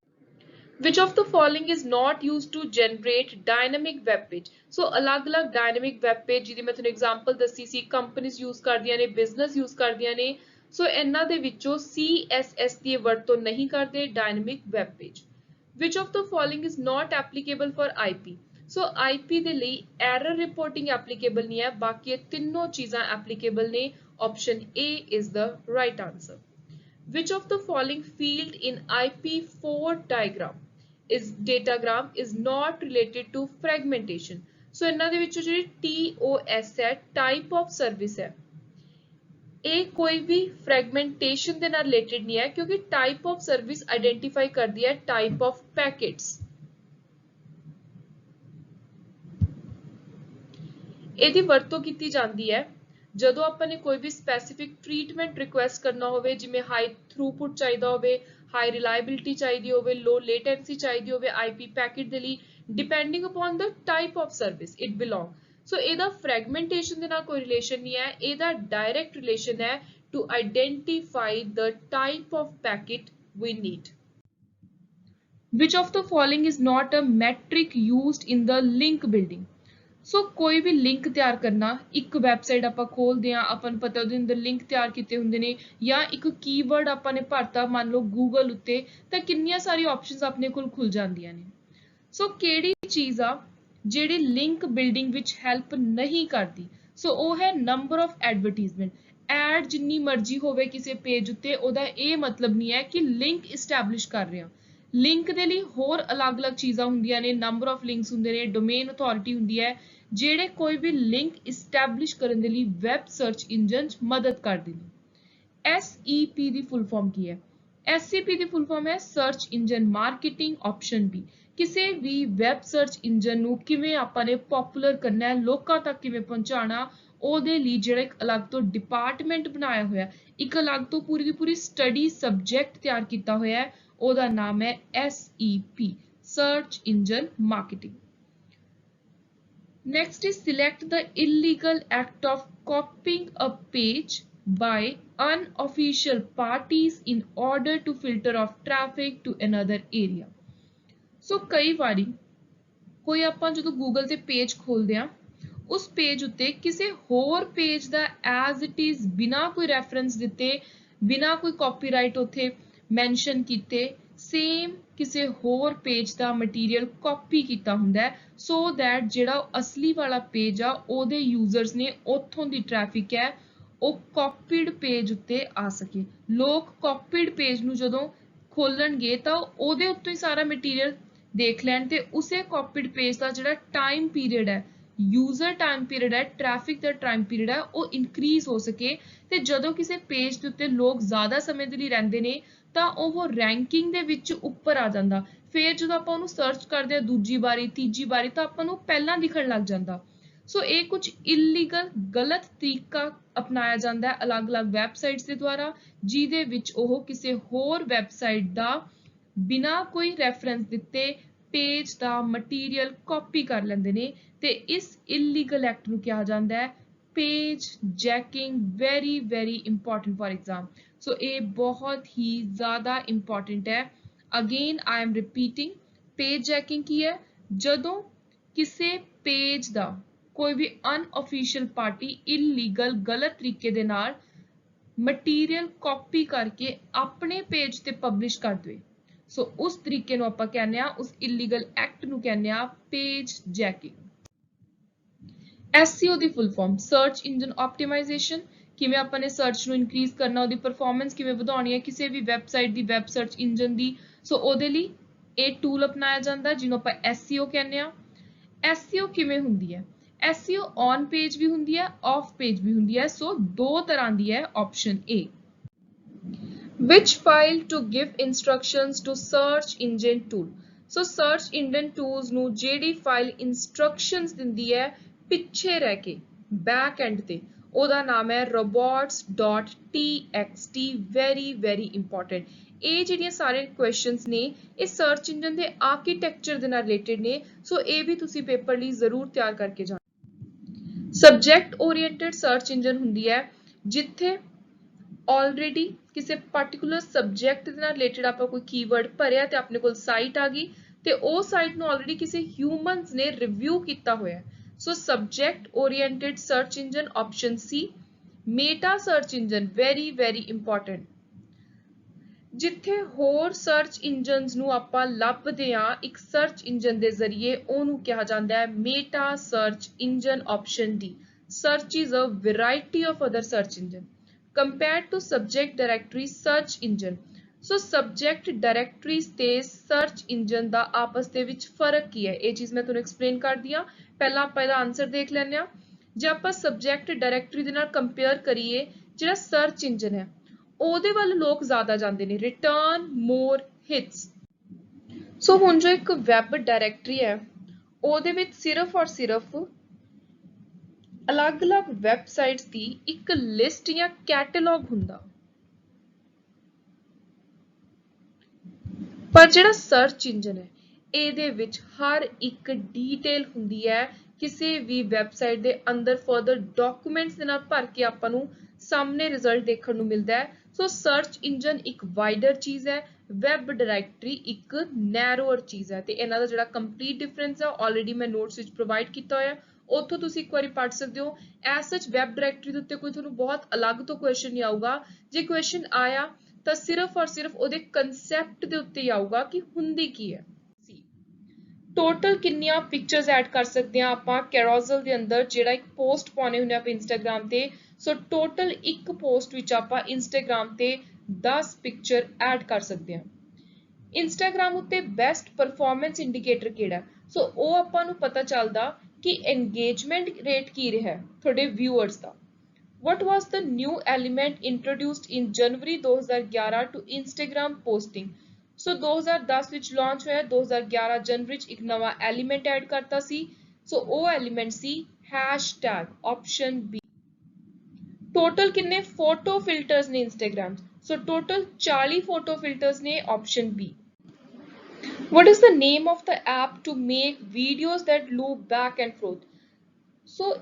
Which of the following is not used to generate dynamic web page? So ਅਲੱਗ-ਅਲੱਗ dynamic web page ਜਿਹਦੀ ਮੈਂ ਤੁਹਾਨੂੰ ਐਗਜ਼ਾਮਪਲ ਦੱਸੀ ਸੀ, ਕੰਪਨੀਜ਼ ਯੂਜ਼ ਕਰਦੀਆਂ ਨੇ, ਬਿਜ਼ਨਸ ਯੂਜ਼ ਕਰਦੀਆਂ ਨੇ. ਸੋ ਇਹਨਾਂ ਦੇ ਵਿੱਚੋਂ CSS ਦੀ ਵਰਤੋਂ ਨਹੀਂ ਕਰਦੇ dynamic web page. Which of the following is not applicable for IP? So IP ਦੇ ਲਈ error reporting applicable ਨਹੀਂ ਹੈ, ਬਾਕੀ ਇਹ ਤਿੰਨੋਂ ਚੀਜ਼ਾਂ applicable ਨੇ. Option A is the right answer. Which of the following field in IP4 diagram is datagram is not related to fragmentation? So ਇਹਨਾਂ ਦੇ ਵਿੱਚੋਂ ਜਿਹੜੀ TOS ਹੈ, type of service ਹੈ, ਇਹ ਕੋਈ ਵੀ fragmentation ਦੇ ਨਾਲ related ਨਹੀਂ ਹੈ, ਕਿਉਂਕਿ type of service identify ਕਰਦੀ ਹੈ type of packets. ਇਹਦੀ ਵਰਤੋਂ ਕੀਤੀ ਜਾਂਦੀ ਹੈ ਜਦੋਂ ਆਪਾਂ ਨੇ ਕੋਈ ਵੀ ਸਪੈਸੀਫਿਕ ਟ੍ਰੀਟਮੈਂਟ ਰਿਕੁਐਸਟ ਕਰਨਾ ਹੋਵੇ, ਜਿਵੇਂ ਹਾਈ ਥਰੂਪੁੱਟ ਚਾਹੀਦਾ ਹੋਵੇ, ਹਾਈ ਰਿਲਾਇਬਿਲਿਟੀ ਚਾਹੀਦੀ ਹੋਵੇ, ਲੋ ਲੇਟੈਂਸੀ ਚਾਹੀਦੀ ਹੋਵੇ IP ਪੈਕੇਟ ਦੇ ਲਈ, depending upon the type of service it belong. So ਇਹਦਾ ਫ੍ਰੈਗਮੈਂਟੇਸ਼ਨ ਦੇ ਨਾਲ ਕੋਈ ਰਿਲੇਸ਼ਨ ਨਹੀਂ ਹੈ, ਇਹਦਾ ਡਾਇਰੈਕਟ ਰਿਲੇਸ਼ਨ ਹੈ to identify the type of packet we need. Which of the following is not a metric used in the link building? ਸੋ ਕੋਈ ਵੀ link ਤਿਆਰ ਕਰਨਾ, ਇੱਕ ਵੈਬਸਾਈਟ ਆਪਾਂ ਖੋਲਦੇ ਹਾਂ, ਆਪਾਂ ਨੂੰ ਪਤਾ ਉਹਦੇ ਅੰਦਰ ਲਿੰਕ ਤਿਆਰ ਕੀਤੇ ਹੁੰਦੇ ਨੇ, ਜਾਂ ਇੱਕ ਕੀਵਰਡ ਆਪਾਂ ਨੇ ਭਰਤਾ ਮੰਨ ਲਓ ਗੂਗਲ ਉੱਤੇ, ਤਾਂ ਕਿੰਨੀਆਂ ਸਾਰੀਆਂ ਆਪਸ਼ਨਸ ਆਪਣੇ ਕੋਲ ਖੁੱਲ ਜਾਂਦੀਆਂ ਨੇ। ਸੋ ਕਿਹੜੀ ਚੀਜ਼ ਆ ਜਿਹੜੀ ਲਿੰਕ ਬਿਲਡਿੰਗ ਵਿੱਚ ਹੈਲਪ ਨਹੀਂ ਕਰਦੀ? ਸੋ ਉਹ ਹੈ ਨੰਬਰ ਆਫ ਐਡਵਰਟਾਈਜ਼ਮੈਂਟ। ਐਡ ਜਿੰਨੀ ਮਰਜ਼ੀ ਹੋਵੇ ਕਿਸੇ ਪੇਜ ਉੱਤੇ, ਉਹਦਾ ਇਹ ਮਤਲਬ ਨਹੀਂ ਹੈ ਕਿ ਲਿੰਕ ਇਸਟੈਬਲਿਸ਼ ਕਰ ਰਿਹਾ। ਲਿੰਕ ਦੇ ਲਈ ਹੋਰ ਅਲੱਗ-ਅਲੱਗ ਚੀਜ਼ਾਂ ਹੁੰਦੀਆਂ ਨੇ, ਨੰਬਰ ਆਫ ਲਿੰਕਸ ਹੁੰਦੇ ਨੇ, ਡੋਮੇਨ ਅਥਾਰਟੀ ਹੁੰਦੀ ਹੈ, ਜਿਹੜੇ ਕੋਈ ਵੀ ਲਿੰਕ ਇਸਟੈਬਲਿਸ਼ ਕਰਨ ਦੇ ਲਈ ਵੈਬ ਸਰਚ ਇੰਜਨ ਮਦਦ ਕਰਦੇ ਨੇ। SEP ਦੀ ਫੁੱਲ ਫਾਰਮ ਕੀ ਹੈ? SEP ਦੀ ਫੁੱਲ ਫਾਰਮ ਹੈ search engine marketing. Option B, ਕਿਸੇ ਵੀ ਵੈਬ ਸਰਚ ਇੰਜਨ ਨੂੰ ਕਿਵੇਂ ਆਪਾਂ ਨੇ ਪਪੂਲਰ ਕਰਨਾ ਹੈ, ਲੋਕਾਂ ਤੱਕ ਕਿਵੇਂ ਪਹੁੰਚਾਉਣਾ, ਉਹਦੇ ਲਈ ਜਿਹੜਾ ਇੱਕ ਅਲੱਗ ਤੋਂ ਡਿਪਾਰਟਮੈਂਟ ਬਣਾਇਆ ਹੋਇਆ, ਇੱਕ ਅਲੱਗ ਤੋਂ ਪੂਰੀ ਦੀ ਪੂਰੀ ਸਟੱਡੀ ਸਬਜੈਕਟ ਤਿਆਰ ਕੀਤਾ ਹੋਇਆ ਹੈ, ਉਹਦਾ ਨਾਮ ਹੈ SEP, search engine marketing. Next is select the illegal act of copying a page by unofficial parties in order to filter off traffic to another area. So ਕਈ ਵਾਰੀ ਕੋਈ ਆਪਾਂ ਜਦੋਂ ਗੂਗਲ ਤੇ ਪੇਜ ਖੋਲਦੇ ਆ, ਉਸ ਪੇਜ ਉੱਤੇ ਕਿਸੇ ਹੋਰ page the as it is ਬਿਨਾਂ ਕੋਈ ਰੈਫਰੈਂਸ ਦਿੱਤੇ, ਬਿਨਾਂ ਕੋਈ ਕਾਪੀਰਾਈਟ ਉੱਥੇ ਮੈਂਸ਼ਨ ਕੀਤੇ, ਸੇਮ ਕਿਸੇ ਹੋਰ ਪੇਜ ਦਾ ਮਟੀਰੀਅਲ ਕਾਪੀ ਕੀਤਾ ਹੁੰਦਾ ਹੈ, ਸੋ ਦੈਟ ਜਿਹੜਾ ਅਸਲੀ ਵਾਲਾ ਪੇਜ ਆ ਉਹਦੇ ਯੂਜ਼ਰਸ ਨੇ, ਉੱਥੋਂ ਦੀ ਟ੍ਰੈਫਿਕ ਹੈ, ਉਹ ਕਾਪੀਡ ਪੇਜ ਉੱਤੇ ਆ ਸਕੇ। ਲੋਕ ਕਾਪੀਡ ਪੇਜ ਨੂੰ ਜਦੋਂ ਖੋਲਣਗੇ ਤਾਂ ਉਹਦੇ ਉੱਤੇ ਹੀ ਸਾਰਾ ਮਟੀਰੀਅਲ ਦੇਖ ਲੈਣ, ਤੇ ਉਸੇ ਕਾਪੀਡ ਪੇਜ ਦਾ ਜਿਹੜਾ ਟਾਈਮ ਪੀਰੀਅਡ ਹੈ, ਯੂਜ਼ਰ ਟਾਈਮ ਪੀਰੀਅਡ ਹੈ, ਟ੍ਰੈਫਿਕ ਦਾ ਟਾਈਮ ਪੀਰੀਅਡ ਹੈ, ਉਹ ਇਨਕਰੀਜ਼ ਹੋ ਸਕੇ। ਤੇ ਜਦੋਂ ਕਿਸੇ ਪੇਜ ਦੇ ਉੱਤੇ ਲੋਕ ਜ਼ਿਆਦਾ ਸਮੇਂ ਦੇ ਲਈ ਰਹਿੰਦੇ ਨੇ ਤਾਂ ਉਹ ਰੈਂਕਿੰਗ ਦੇ ਵਿੱਚ ਉੱਪਰ ਆ ਜਾਂਦਾ। ਫਿਰ ਜਦੋਂ ਆਪਾਂ ਉਹਨੂੰ ਸਰਚ ਕਰਦੇ ਹਾਂ ਦੂਜੀ ਵਾਰੀ, ਤੀਜੀ ਵਾਰੀ, ਤਾਂ ਆਪਾਂ ਨੂੰ ਪਹਿਲਾਂ ਦਿਖਣ ਲੱਗ ਜਾਂਦਾ। ਸੋ ਇਹ ਕੁਝ ਇਲੀਗਲ, ਗਲਤ ਤਰੀਕਾ ਅਪਣਾਇਆ ਜਾਂਦਾ ਹੈ ਅਲੱਗ-ਅਲੱਗ ਵੈਬਸਾਈਟਸ ਦੇ ਦੁਆਰਾ, ਜਿਹਦੇ ਵਿੱਚ ਉਹ ਕਿਸੇ ਹੋਰ ਵੈਬਸਾਈਟ ਦਾ ਬਿਨਾਂ ਕੋਈ ਰੈਫਰੈਂਸ ਦਿੱਤੇ ਪੇਜ ਦਾ ਮਟੀਰੀਅਲ ਕਾਪੀ ਕਰ ਲੈਂਦੇ ਨੇ, ਤੇ ਇਸ ਇਲੀਗਲ ਐਕਟ ਨੂੰ ਕਿਹਾ ਜਾਂਦਾ ਹੈ page jacking. Very very important for exam. So ਇਹ ਬਹੁਤ ਹੀ ਜ਼ਿਆਦਾ ਇੰਪੋਰਟੈਂਟ ਹੈ। Again I am repeating, page jacking ਕੀ ਹੈ? ਜਦੋਂ ਕਿਸੇ ਪੇਜ ਦਾ ਕੋਈ ਵੀ ਅਨਅਫੀਸ਼ੀਅਲ ਪਾਰਟੀ ਇਲੀਗਲ, ਗਲਤ ਤਰੀਕੇ ਦੇ ਨਾਲ ਮਟੀਰੀਅਲ ਕਾਪੀ ਕਰਕੇ ਆਪਣੇ ਪੇਜ ਤੇ ਪਬਲਿਸ਼ ਕਰ ਦੇਵੇ, ਸੋ ਉਸ ਤਰੀਕੇ ਨੂੰ ਆਪਾਂ ਕਹਿੰਦੇ ਆ, ਉਸ ਇਲੀਗਲ ਐਕਟ ਨੂੰ ਕਹਿੰਦੇ ਆ ਪੇਜ ਜੈਕਿੰਗ। SEO ਦੀ ਫੁੱਲ ਫਾਰਮ ਸਰਚ ਇੰਜਨ ਆਪਟੀਮਾਈਜ਼ੇਸ਼ਨ। ਕਿਵੇਂ ਆਪਾਂ ਨੇ ਸਰਚ ਨੂੰ ਇਨਕਰੀਜ਼ ਕਰਨਾ, ਉਹਦੀ ਪਰਫਾਰਮੈਂਸ ਕਿਵੇਂ ਵਧਾਉਣੀ ਹੈ ਕਿਸੇ ਵੀ ਵੈਬਸਾਈਟ ਦੀ, ਵੈਬ ਸਰਚ ਇੰਜਨ ਦੀ, ਸੋ ਉਹਦੇ ਲਈ ਇਹ ਟੂਲ ਅਪਣਾਇਆ ਜਾਂਦਾ ਜਿਹਨੂੰ ਆਪਾਂ SEO ਕਹਿੰਦੇ ਆ। SEO ਕਿਵੇਂ ਹੁੰਦੀ ਹੈ? SEO ਔਨ ਪੇਜ ਵੀ ਹੁੰਦੀ ਹੈ, ਆਫ ਪੇਜ ਵੀ ਹੁੰਦੀ ਹੈ, ਸੋ ਦੋ ਤਰ੍ਹਾਂ ਦੀ ਹੈ। Option A, which file to give instructions to search engine tool। So search engine tools ਨੂੰ ਜਿਹੜੀ ਫਾਈਲ ਇਨਸਟਰਕਸ਼ਨਸ ਦਿੰਦੀ ਹੈ ਪਿੱਛੇ ਰਹਿ ਕੇ, ਬੈਕ ਐਂਡ ਤੇ, ਉਹਦਾ ਨਾਮ ਹੈ robots.txt। Very very important. ਇਹ ਜਿਹੜੀਆਂ ਸਾਰੇ ਕੁਐਸਚਨਸ ਨੇ ਇਹ ਸਰਚ ਇੰਜਨ ਦੇ ਆਰਕੀਟੈਕਚਰ ਦੇ ਨਾਲ ਰਿਲੇਟਡ ਨੇ, ਸੋ ਇਹ ਵੀ ਤੁਸੀਂ ਪੇਪਰ ਲਈ ਜ਼ਰੂਰ ਤਿਆਰ ਕਰਕੇ ਜਾਣਾ। ਸਬਜੈਕਟ ਓਰੀਐਂਟਡ ਸਰਚ ਇੰਜਨ ਹੁੰਦੀ ਹੈ ਜਿੱਥੇ ਆਲਰੇਡੀ ਕਿਸੇ ਪਾਰਟਿਕੂਲਰ ਸਬਜੈਕਟ ਦੇ ਨਾਲ ਰਿਲੇਟਡ ਆਪਾਂ ਕੋਈ ਕੀਵਰਡ ਭਰਿਆ ਤੇ ਆਪਣੇ ਕੋਲ ਸਾਈਟ ਆ ਗਈ, ਤੇ ਉਹ ਸਾਈਟ ਨੂੰ ਆਲਰੇਡੀ ਕਿਸੇ ਹਿਊਮਨਸ ਨੇ ਰਿਵਿਊ ਕੀਤਾ ਹੋਇਆ। So subject oriented search engine, option C. Meta search engine, very very important, ਜਿੱਥੇ ਹੋਰ ਸਰਚ ਇੰਜਨਸ ਨੂੰ ਆਪਾਂ ਲੱਭਦੇ ਆ ਇੱਕ ਸਰਚ ਇੰਜਨ ਦੇ ਜ਼ਰੀਏ, ਉਹਨੂੰ ਕਿਹਾ ਜਾਂਦਾ ਹੈ Meta search engine. Option D, search is a variety of other search engine compared to subject directory search engine। So subject directories ਤੇ ਸਰਚ ਇੰਜਨ ਦਾ ਆਪਸ ਦੇ ਵਿੱਚ ਫਰਕ ਕੀ ਹੈ, ਇਹ ਚੀਜ਼ ਮੈਂ ਤੁਹਾਨੂੰ ਐਕਸਪਲੇਨ ਕਰਦੀ ਆ। ਪਹਿਲਾਂ ਆਪਾਂ ਇਹਦਾ ਆਨਸਰ ਦੇਖ ਲੈਂਦੇ ਆ। ਜੇ ਆਪਾਂ ਸਬਜੈਕਟ ਡਾਇਰੈਕਟਰੀ ਦੇ ਨਾਲ ਕੰਪੇਅਰ ਕਰੀਏ, ਜਿਹੜਾ ਸਰਚ ਇੰਜਨ ਹੈ ਉਹਦੇ ਵੱਲ ਲੋਕ ਜ਼ਿਆਦਾ ਜਾਂਦੇ ਨੇ, ਰਿਟਰਨ ਮੋਰ ਹਿਟਸ। ਸੋ ਹੁਣ ਜੋ ਇੱਕ ਵੈਬ ਡਾਇਰੈਕਟਰੀ ਹੈ ਉਹਦੇ ਵਿੱਚ ਸਿਰਫ ਔਰ ਸਿਰਫ ਅਲੱਗ-ਅਲੱਗ ਵੈਬਸਾਈਟਸ ਦੀ ਇੱਕ ਲਿਸਟ ਜਾਂ ਕੈਟਲੌਗ ਹੁੰਦਾ, ਪਰ ਜਿਹੜਾ ਸਰਚ ਇੰਜਨ ਹੈ ਇਹਦੇ ਵਿੱਚ ਹਰ ਇੱਕ ਡੀਟੇਲ ਹੁੰਦੀ ਹੈ ਕਿਸੇ ਵੀ ਵੈਬਸਾਈਟ ਦੇ ਅੰਦਰ, ਫਰਦਰ ਡਾਕੂਮੈਂਟਸ ਦੇ ਨਾਲ ਭਰ ਕੇ ਆਪਾਂ ਨੂੰ ਸਾਹਮਣੇ ਰਿਜ਼ਲਟ ਦੇਖਣ ਨੂੰ ਮਿਲਦਾ ਹੈ। ਸੋ ਸਰਚ ਇੰਜਨ ਇੱਕ ਵਾਈਡਰ ਚੀਜ਼ ਹੈ, ਵੈਬ ਡਾਇਰੈਕਟਰੀ ਇੱਕ ਨੈਰੋਅਰ ਚੀਜ਼ ਹੈ, ਤੇ ਇਹਨਾਂ ਦਾ ਜਿਹੜਾ ਕੰਪਲੀਟ ਡਿਫਰੈਂਸ ਹੈ ਆਲਰੇਡੀ ਮੈਂ ਨੋਟਸ ਵਿੱਚ ਪ੍ਰੋਵਾਈਡ ਕੀਤਾ ਹੋਇਆ, ਉੱਥੋਂ ਤੁਸੀਂ ਇੱਕ ਵਾਰੀ ਪੜ੍ਹ ਸਕਦੇ ਹੋ। ਐਸ ਸੱਚ ਵੈਬ ਡਾਇਰੈਕਟਰੀ ਦੇ ਉੱਤੇ ਕੋਈ ਤੁਹਾਨੂੰ ਬਹੁਤ ਅਲੱਗ ਤੋਂ ਕੁਐਸਚਨ ਨਹੀਂ ਆਊਗਾ। ਜੇ ਕੁਐਸਚਨ ਆਇਆ ਤਾਂ ਸਿਰਫ ਔਰ ਸਿਰਫ ਉਹਦੇ ਕਨਸੈਪਟ ਦੇ ਉੱਤੇ ਹੀ ਆਊਗਾ ਕਿ ਹੁੰਦੀ ਕੀ ਹੈ। ਟੋਟਲ ਕਿੰਨੀਆਂ ਪਿਕਚਰਸ ਐਡ ਕਰ ਸਕਦੇ ਹਾਂ ਆਪਾਂ ਕੈਰੋਜ਼ਲ ਦੇ ਅੰਦਰ, ਜਿਹੜਾ ਇੱਕ ਪੋਸਟ ਪਾਉਣੇ ਹੁੰਦੇ ਆਪਾਂ ਇੰਸਟਾਗ੍ਰਾਮ ਤੇ। ਸੋ ਟੋਟਲ ਇੱਕ ਪੋਸਟ ਵਿੱਚ ਆਪਾਂ ਇੰਸਟਾਗ੍ਰਾਮ ਤੇ 10 ਪਿਕਚਰ ਐਡ ਕਰ ਸਕਦੇ ਹਾਂ। ਇੰਸਟਾਗ੍ਰਾਮ ਉੱਤੇ ਬੈਸਟ ਪਰਫਾਰਮੈਂਸ ਇੰਡੀਕੇਟਰ ਕਿਹੜਾ? ਸੋ ਉਹ ਆਪਾਂ ਨੂੰ ਪਤਾ ਚੱਲਦਾ ਕਿ engagement rate ਕੀ ਰਿਹਾ ਤੁਹਾਡੇ viewers the. What was the new element introduced in January 2011 to Instagram posting? ਸੋ 2010 ਵਿੱਚ ਲਾਂਚ ਹੋਇਆ, 2011 ਜਨਵਰੀ ਵਿੱਚ ਇੱਕ ਨਵਾਂ ਐਲੀਮੈਂਟ ਐਡ ਕਰਤਾ ਸੀ। ਸੋ ਉਹ element C hashtag, option B. Total ਕਿੰਨੇ ਫੋਟੋ ਫਿਲਟਰਸ ਨੇ Instagram? So total 40 photo filters ਨੇ, option B. What is the name of the app to make videos that loop back and forth? So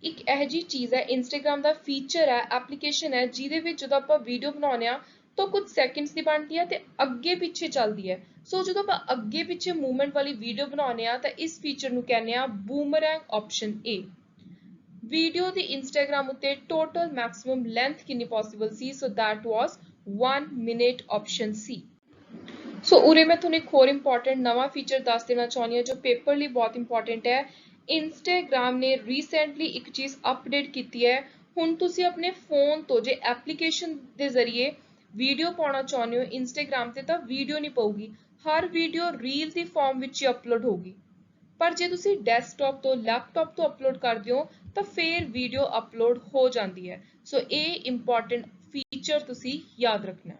ਇੱਕ ਇਹ ਜੀ ਚੀਜ਼ ਹੈ, Instagram ਦਾ feature ਹੈ, application ਹੈ, ਜਿਹਦੇ ਵਿੱਚ ਜਦੋਂ ਆਪਾਂ ਵੀਡੀਓ ਬਣਾਉਂਦੇ ਆ ਤਾਂ ਕੁਝ ਸੈਕਿੰਡਸ ਦੀ ਬਣਦੀ ਹੈ ਤੇ ਅੱਗੇ ਪਿੱਛੇ ਚੱਲਦੀ ਹੈ। ਸੋ ਜਦੋਂ ਆਪਾਂ ਅੱਗੇ ਪਿੱਛੇ ਮੂਵਮੈਂਟ ਵਾਲੀ ਵੀਡੀਓ ਬਣਾਉਂਦੇ ਆ ਤਾਂ ਇਸ ਫੀਚਰ ਨੂੰ ਕਹਿੰਦੇ ਆ ਬੂਮਰੈਂਗ, ਆਪਸ਼ਨ ਏ। ਵੀਡੀਓ ਦੀ ਇੰਸਟਾਗ੍ਰਾਮ ਉੱਤੇ ਟੋਟਲ ਮੈਕਸਿਮਮ ਲੈਂਥ ਕਿੰਨੀ ਪੋਸੀਬਲ ਸੀ? So that was 1 minute, option C. So ਉਰੇ ਮੈਂ ਤੁਹਾਨੂੰ ਇੱਕ ਹੋਰ ਇੰਪੋਰਟੈਂਟ ਨਵਾਂ ਫੀਚਰ ਦੱਸ ਦੇਣਾ ਚਾਹੁੰਦੀ ਹਾਂ ਜੋ ਪੇਪਰ ਲਈ ਬਹੁਤ ਇੰਪੋਰਟੈਂਟ ਹੈ। ਇੰਸਟਾਗ੍ਰਾਮ ਨੇ ਰੀਸੈਂਟਲੀ ਇੱਕ ਚੀਜ਼ ਅਪਡੇਟ ਕੀਤੀ ਹੈ। ਹੁਣ ਤੁਸੀਂ ਆਪਣੇ ਫੋਨ ਤੋਂ ਜੇ ਐਪਲੀਕੇਸ਼ਨ ਦੇ ਜ਼ਰੀਏ ਵੀਡੀਓ ਪਾਉਣਾ ਚਾਹੁੰਦੇ ਹੋ ਇੰਸਟਾਗ੍ਰਾਮ ਤੇ ਤਾਂ ਵੀਡੀਓ ਨਹੀਂ ਪਊਗੀ, ਹਰ ਵੀਡੀਓ ਰੀਲ ਦੀ ਫਾਰਮ ਵਿੱਚ ਹੀ ਅਪਲੋਡ ਹੋਊਗੀ। ਪਰ ਜੇ ਤੁਸੀਂ ਡੈਸਕਟਾਪ ਤੋਂ, ਲੈਪਟਾਪ ਤੋਂ ਅਪਲੋਡ ਕਰਦੇ ਹੋ ਤਾਂ ਫਿਰ ਵੀਡੀਓ ਅਪਲੋਡ ਹੋ ਜਾਂਦੀ ਹੈ। ਸੋ ਇਹ ਇੰਪੋਰਟੈਂਟ ਫੀਚਰ ਤੁਸੀਂ ਯਾਦ ਰੱਖਣਾ।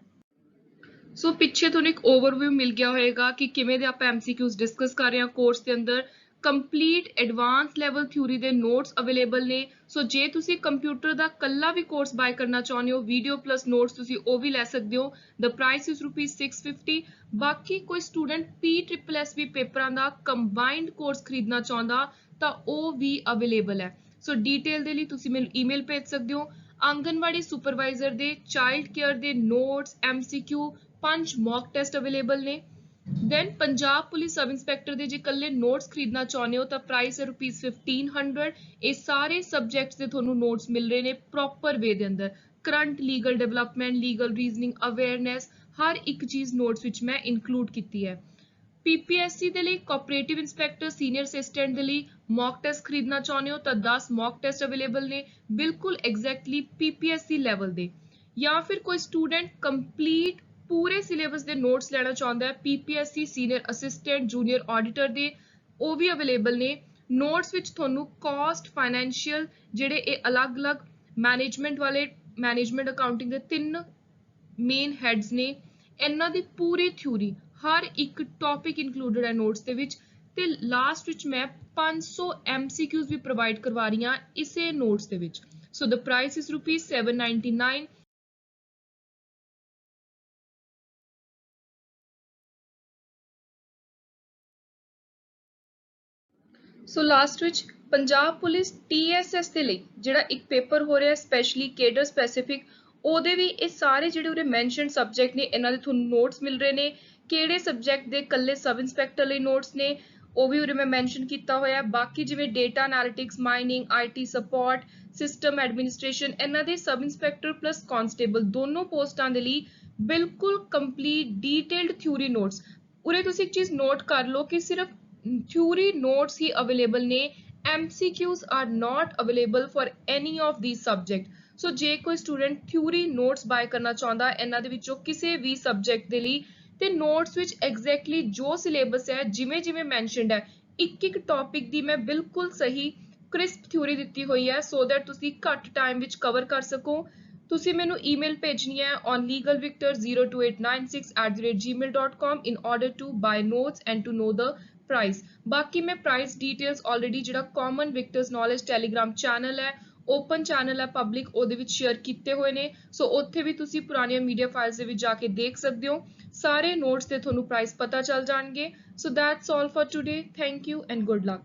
ਸੋ ਪਿੱਛੇ ਤੁਹਾਨੂੰ ਇੱਕ ਓਵਰਵਿਊ ਮਿਲ ਗਿਆ ਹੋਏਗਾ ਕਿ ਕਿਵੇਂ ਦੇ ਆਪਾਂ MCQs ਡਿਸਕਸ ਕਰ ਰਹੇ ਹਾਂ ਕੋਰਸ ਦੇ ਅੰਦਰ। ਕੰਪਲੀਟ ਐਡਵਾਂਸ ਲੈਵਲ ਥਿਊਰੀ ਦੇ ਨੋਟਸ ਅਵੇਲੇਬਲ ਨੇ। ਸੋ ਜੇ ਤੁਸੀਂ ਕੰਪਿਊਟਰ ਦਾ ਕੱਲਾ ਵੀ ਕੋਰਸ ਬਾਏ ਕਰਨਾ ਚਾਹੁੰਦੇ ਹੋ, ਵੀਡੀਓ ਪਲੱਸ ਨੋਟਸ, ਤੁਸੀਂ ਉਹ ਵੀ ਲੈ ਸਕਦੇ ਹੋ। ਦ ਪ੍ਰਾਈਸ ਇਜ਼ ₹650। ਬਾਕੀ ਕੋਈ ਸਟੂਡੈਂਟ PSSSB ਪੇਪਰਾਂ ਦਾ ਕੰਬਾਈਨਡ ਕੋਰਸ ਖਰੀਦਣਾ ਚਾਹੁੰਦਾ ਤਾਂ ਉਹ ਵੀ ਅਵੇਲੇਬਲ ਹੈ। ਸੋ ਡੀਟੇਲ ਦੇ ਲਈ ਤੁਸੀਂ ਮੈਨੂੰ ਈਮੇਲ ਭੇਜ ਸਕਦੇ ਹੋ। ਆਂਗਨਵਾੜੀ ਸੁਪਰਵਾਈਜ਼ਰ ਦੇ, ਚਾਈਲਡ ਕੇਅਰ ਦੇ notes, MCQ, 5 mock test available ਨੇ। Then Punjab police sub inspector ਦੇ ਜੇ ਇਕੱਲੇ ਨੋਟਸ ਖਰੀਦਣਾ ਚਾਹੁੰਦੇ ਹੋ ਤਾਂ ਪ੍ਰਾਈਸ ਹੈ ₹1500। ਇਹ ਸਾਰੇ ਸਬਜੈਕਟਸ ਦੇ ਤੁਹਾਨੂੰ ਨੋਟਸ ਮਿਲ ਰਹੇ ਨੇ ਪ੍ਰੋਪਰ ਵੇ ਦੇ ਅੰਦਰ। Current legal development, legal reasoning, awareness, ਹਰ ਇੱਕ ਚੀਜ਼ ਨੋਟਸ ਵਿੱਚ ਮੈਂ ਇਨਕਲੂਡ ਕੀਤੀ ਹੈ। PPSC ਦੇ ਲਈ ਕੋਆਪਰੇਟਿਵ ਇੰਸਪੈਕਟਰ, ਸੀਨੀਅਰ ਅਸਿਸਟੈਂਟ ਦੇ ਲਈ ਮੌਕ ਟੈਸਟ ਖਰੀਦਣਾ ਚਾਹੁੰਦੇ ਹੋ ਤਾਂ 10 ਮੌਕ ਟੈਸਟ ਅਵੇਲੇਬਲ ਨੇ, ਬਿਲਕੁਲ ਐਗਜ਼ੈਕਟਲੀ PPSC ਲੈਵਲ ਦੇ। ਜਾਂ ਫਿਰ ਕੋਈ ਸਟੂਡੈਂਟ ਕੰਪਲੀਟ ਪੂਰੇ ਸਿਲੇਬਸ ਦੇ ਨੋਟਸ ਲੈਣਾ ਚਾਹੁੰਦਾ ਹੈ PPSC senior assistant, junior auditor ਦੇ, ਉਹ ਵੀ ਅਵੇਲੇਬਲ ਨੇ। ਨੋਟਸ ਵਿੱਚ ਤੁਹਾਨੂੰ ਕਾਸਟ, ਫਾਈਨੈਂਸ਼ੀਅਲ, ਜਿਹੜੇ ਇਹ ਅਲੱਗ-ਅਲੱਗ ਮੈਨੇਜਮੈਂਟ ਵਾਲੇ, ਮੈਨੇਜਮੈਂਟ ਅਕਾਊਂਟਿੰਗ ਦੇ 3 ਮੇਨ ਹੈਡਸ ਨੇ, ਇਹਨਾਂ ਦੀ ਪੂਰੀ ਥਿਊਰੀ, ਹਰ ਇੱਕ ਟੌਪਿਕ ਇਨਕਲੂਡਡ ਹੈ ਨੋਟਸ ਦੇ ਵਿੱਚ। ਤੇ ਲਾਸਟ ਵਿੱਚ ਮੈਂ 500 MCQs ਵੀ ਪ੍ਰੋਵਾਈਡ ਕਰਵਾ ਰਹੀ ਹਾਂ ਇਸੇ ਨੋਟਸ ਦੇ ਵਿੱਚ। ਸੋ ਦ ਪ੍ਰਾਈਸ ਇਜ਼ ₹799। ਸੋ ਲਾਸਟ ਵਿੱਚ ਪੰਜਾਬ ਪੁਲਿਸ TSS ਦੇ ਲਈ ਜਿਹੜਾ ਇੱਕ ਪੇਪਰ ਹੋ ਰਿਹਾ ਸਪੈਸ਼ਲੀ ਕੇਡਰ ਸਪੈਸੀਫਿਕ, ਉਹਦੇ ਵੀ ਇਹ ਸਾਰੇ ਜਿਹੜੇ ਉਰੇ ਮੈਂਸ਼ਨ ਸਬਜੈਕਟ ਨੇ ਇਹਨਾਂ ਦੇ ਤੁਹਾਨੂੰ ਨੋਟਸ ਮਿਲ ਰਹੇ ਨੇ। ਕਿਹੜੇ ਸਬਜੈਕਟ ਦੇ ਇਕੱਲੇ ਸਬ ਇੰਸਪੈਕਟਰ ਲਈ ਨੋਟਸ ਨੇ ਉਹ ਵੀ ਉਰੇ ਮੈਂ ਮੈਂਸ਼ਨ ਕੀਤਾ ਹੋਇਆ। ਬਾਕੀ ਜਿਵੇਂ data analytics, mining, IT support, system administration, ਇਹਨਾਂ ਦੇ ਸਬ ਇੰਸਪੈਕਟਰ ਪਲੱਸ ਕਾਂਸਟੇਬਲ ਦੋਨੋਂ ਪੋਸਟਾਂ ਦੇ ਲਈ ਬਿਲਕੁਲ ਕੰਪਲੀਟ ਡੀਟੇਲਡ ਥਿਊਰੀ ਨੋਟਸ। ਉਰੇ ਤੁਸੀਂ ਇੱਕ ਚੀਜ਼ ਨੋਟ ਕਰ ਲਓ ਕਿ ਸਿਰਫ ਥਿਊਰੀ ਨੋਟਸ ਹੀ ਅਵੇਲੇਬਲ ਨੇ, MCQs are not available for any of these subject। ਸੋ ਜੇ ਕੋਈ ਸਟੂਡੈਂਟ ਥਿਊਰੀ ਨੋਟਸ ਬਾਏ ਕਰਨਾ ਚਾਹੁੰਦਾ ਇਹਨਾਂ ਦੇ ਵਿੱਚੋਂ ਕਿਸੇ ਵੀ ਸਬਜੈਕਟ ਦੇ ਲਈ ਤੇ ਨੋਟਸ ਵਿੱਚ ਐਗਜ਼ੈਕਟਲੀ ਜੋ ਸਿਲੇਬਸ ਹੈ ਜਿਵੇਂ ਜਿਵੇਂ ਮੈਂਸ਼ਨਡ ਹੈ, ਇੱਕ ਟੌਪਿਕ ਦੀ ਮੈਂ ਬਿਲਕੁਲ ਸਹੀ ਕ੍ਰਿਸਪ ਥਿਊਰੀ ਦਿੱਤੀ ਹੋਈ ਹੈ ਸੋ ਦੈਟ ਤੁਸੀਂ ਘੱਟ ਟਾਈਮ ਵਿੱਚ ਕਵਰ ਕਰ ਸਕੋ। ਤੁਸੀਂ ਮੈਨੂੰ ਈਮੇਲ ਭੇਜਣੀ ਹੈ on legalvictor02896@gmail.com in order to buy notes and to know the price। ਬਾਕੀ ਮੈਂ ਪ੍ਰਾਈਸ ਡੀਟੇਲਸ ਆਲਰੇਡੀ ਜਿਹੜਾ common victors knowledge Telegram channel ਹੈ, ਓਪਨ ਚੈਨਲ ਹੈ ਪਬਲਿਕ, ਉਹਦੇ ਵਿੱਚ ਸ਼ੇਅਰ ਕੀਤੇ ਹੋਏ ਨੇ। ਸੋ ਉੱਥੇ ਵੀ ਤੁਸੀਂ ਪੁਰਾਣੀਆਂ ਮੀਡੀਆ ਫਾਈਲਸ ਦੇ ਵਿੱਚ ਜਾ ਕੇ ਦੇਖ ਸਕਦੇ ਹੋ। ਸਾਰੇ ਨੋਟਸ ਤੇ ਤੁਹਾਨੂੰ ਪ੍ਰਾਈਸ ਪਤਾ ਚੱਲ ਜਾਣਗੇ। So that's all for today. Thank you and good luck.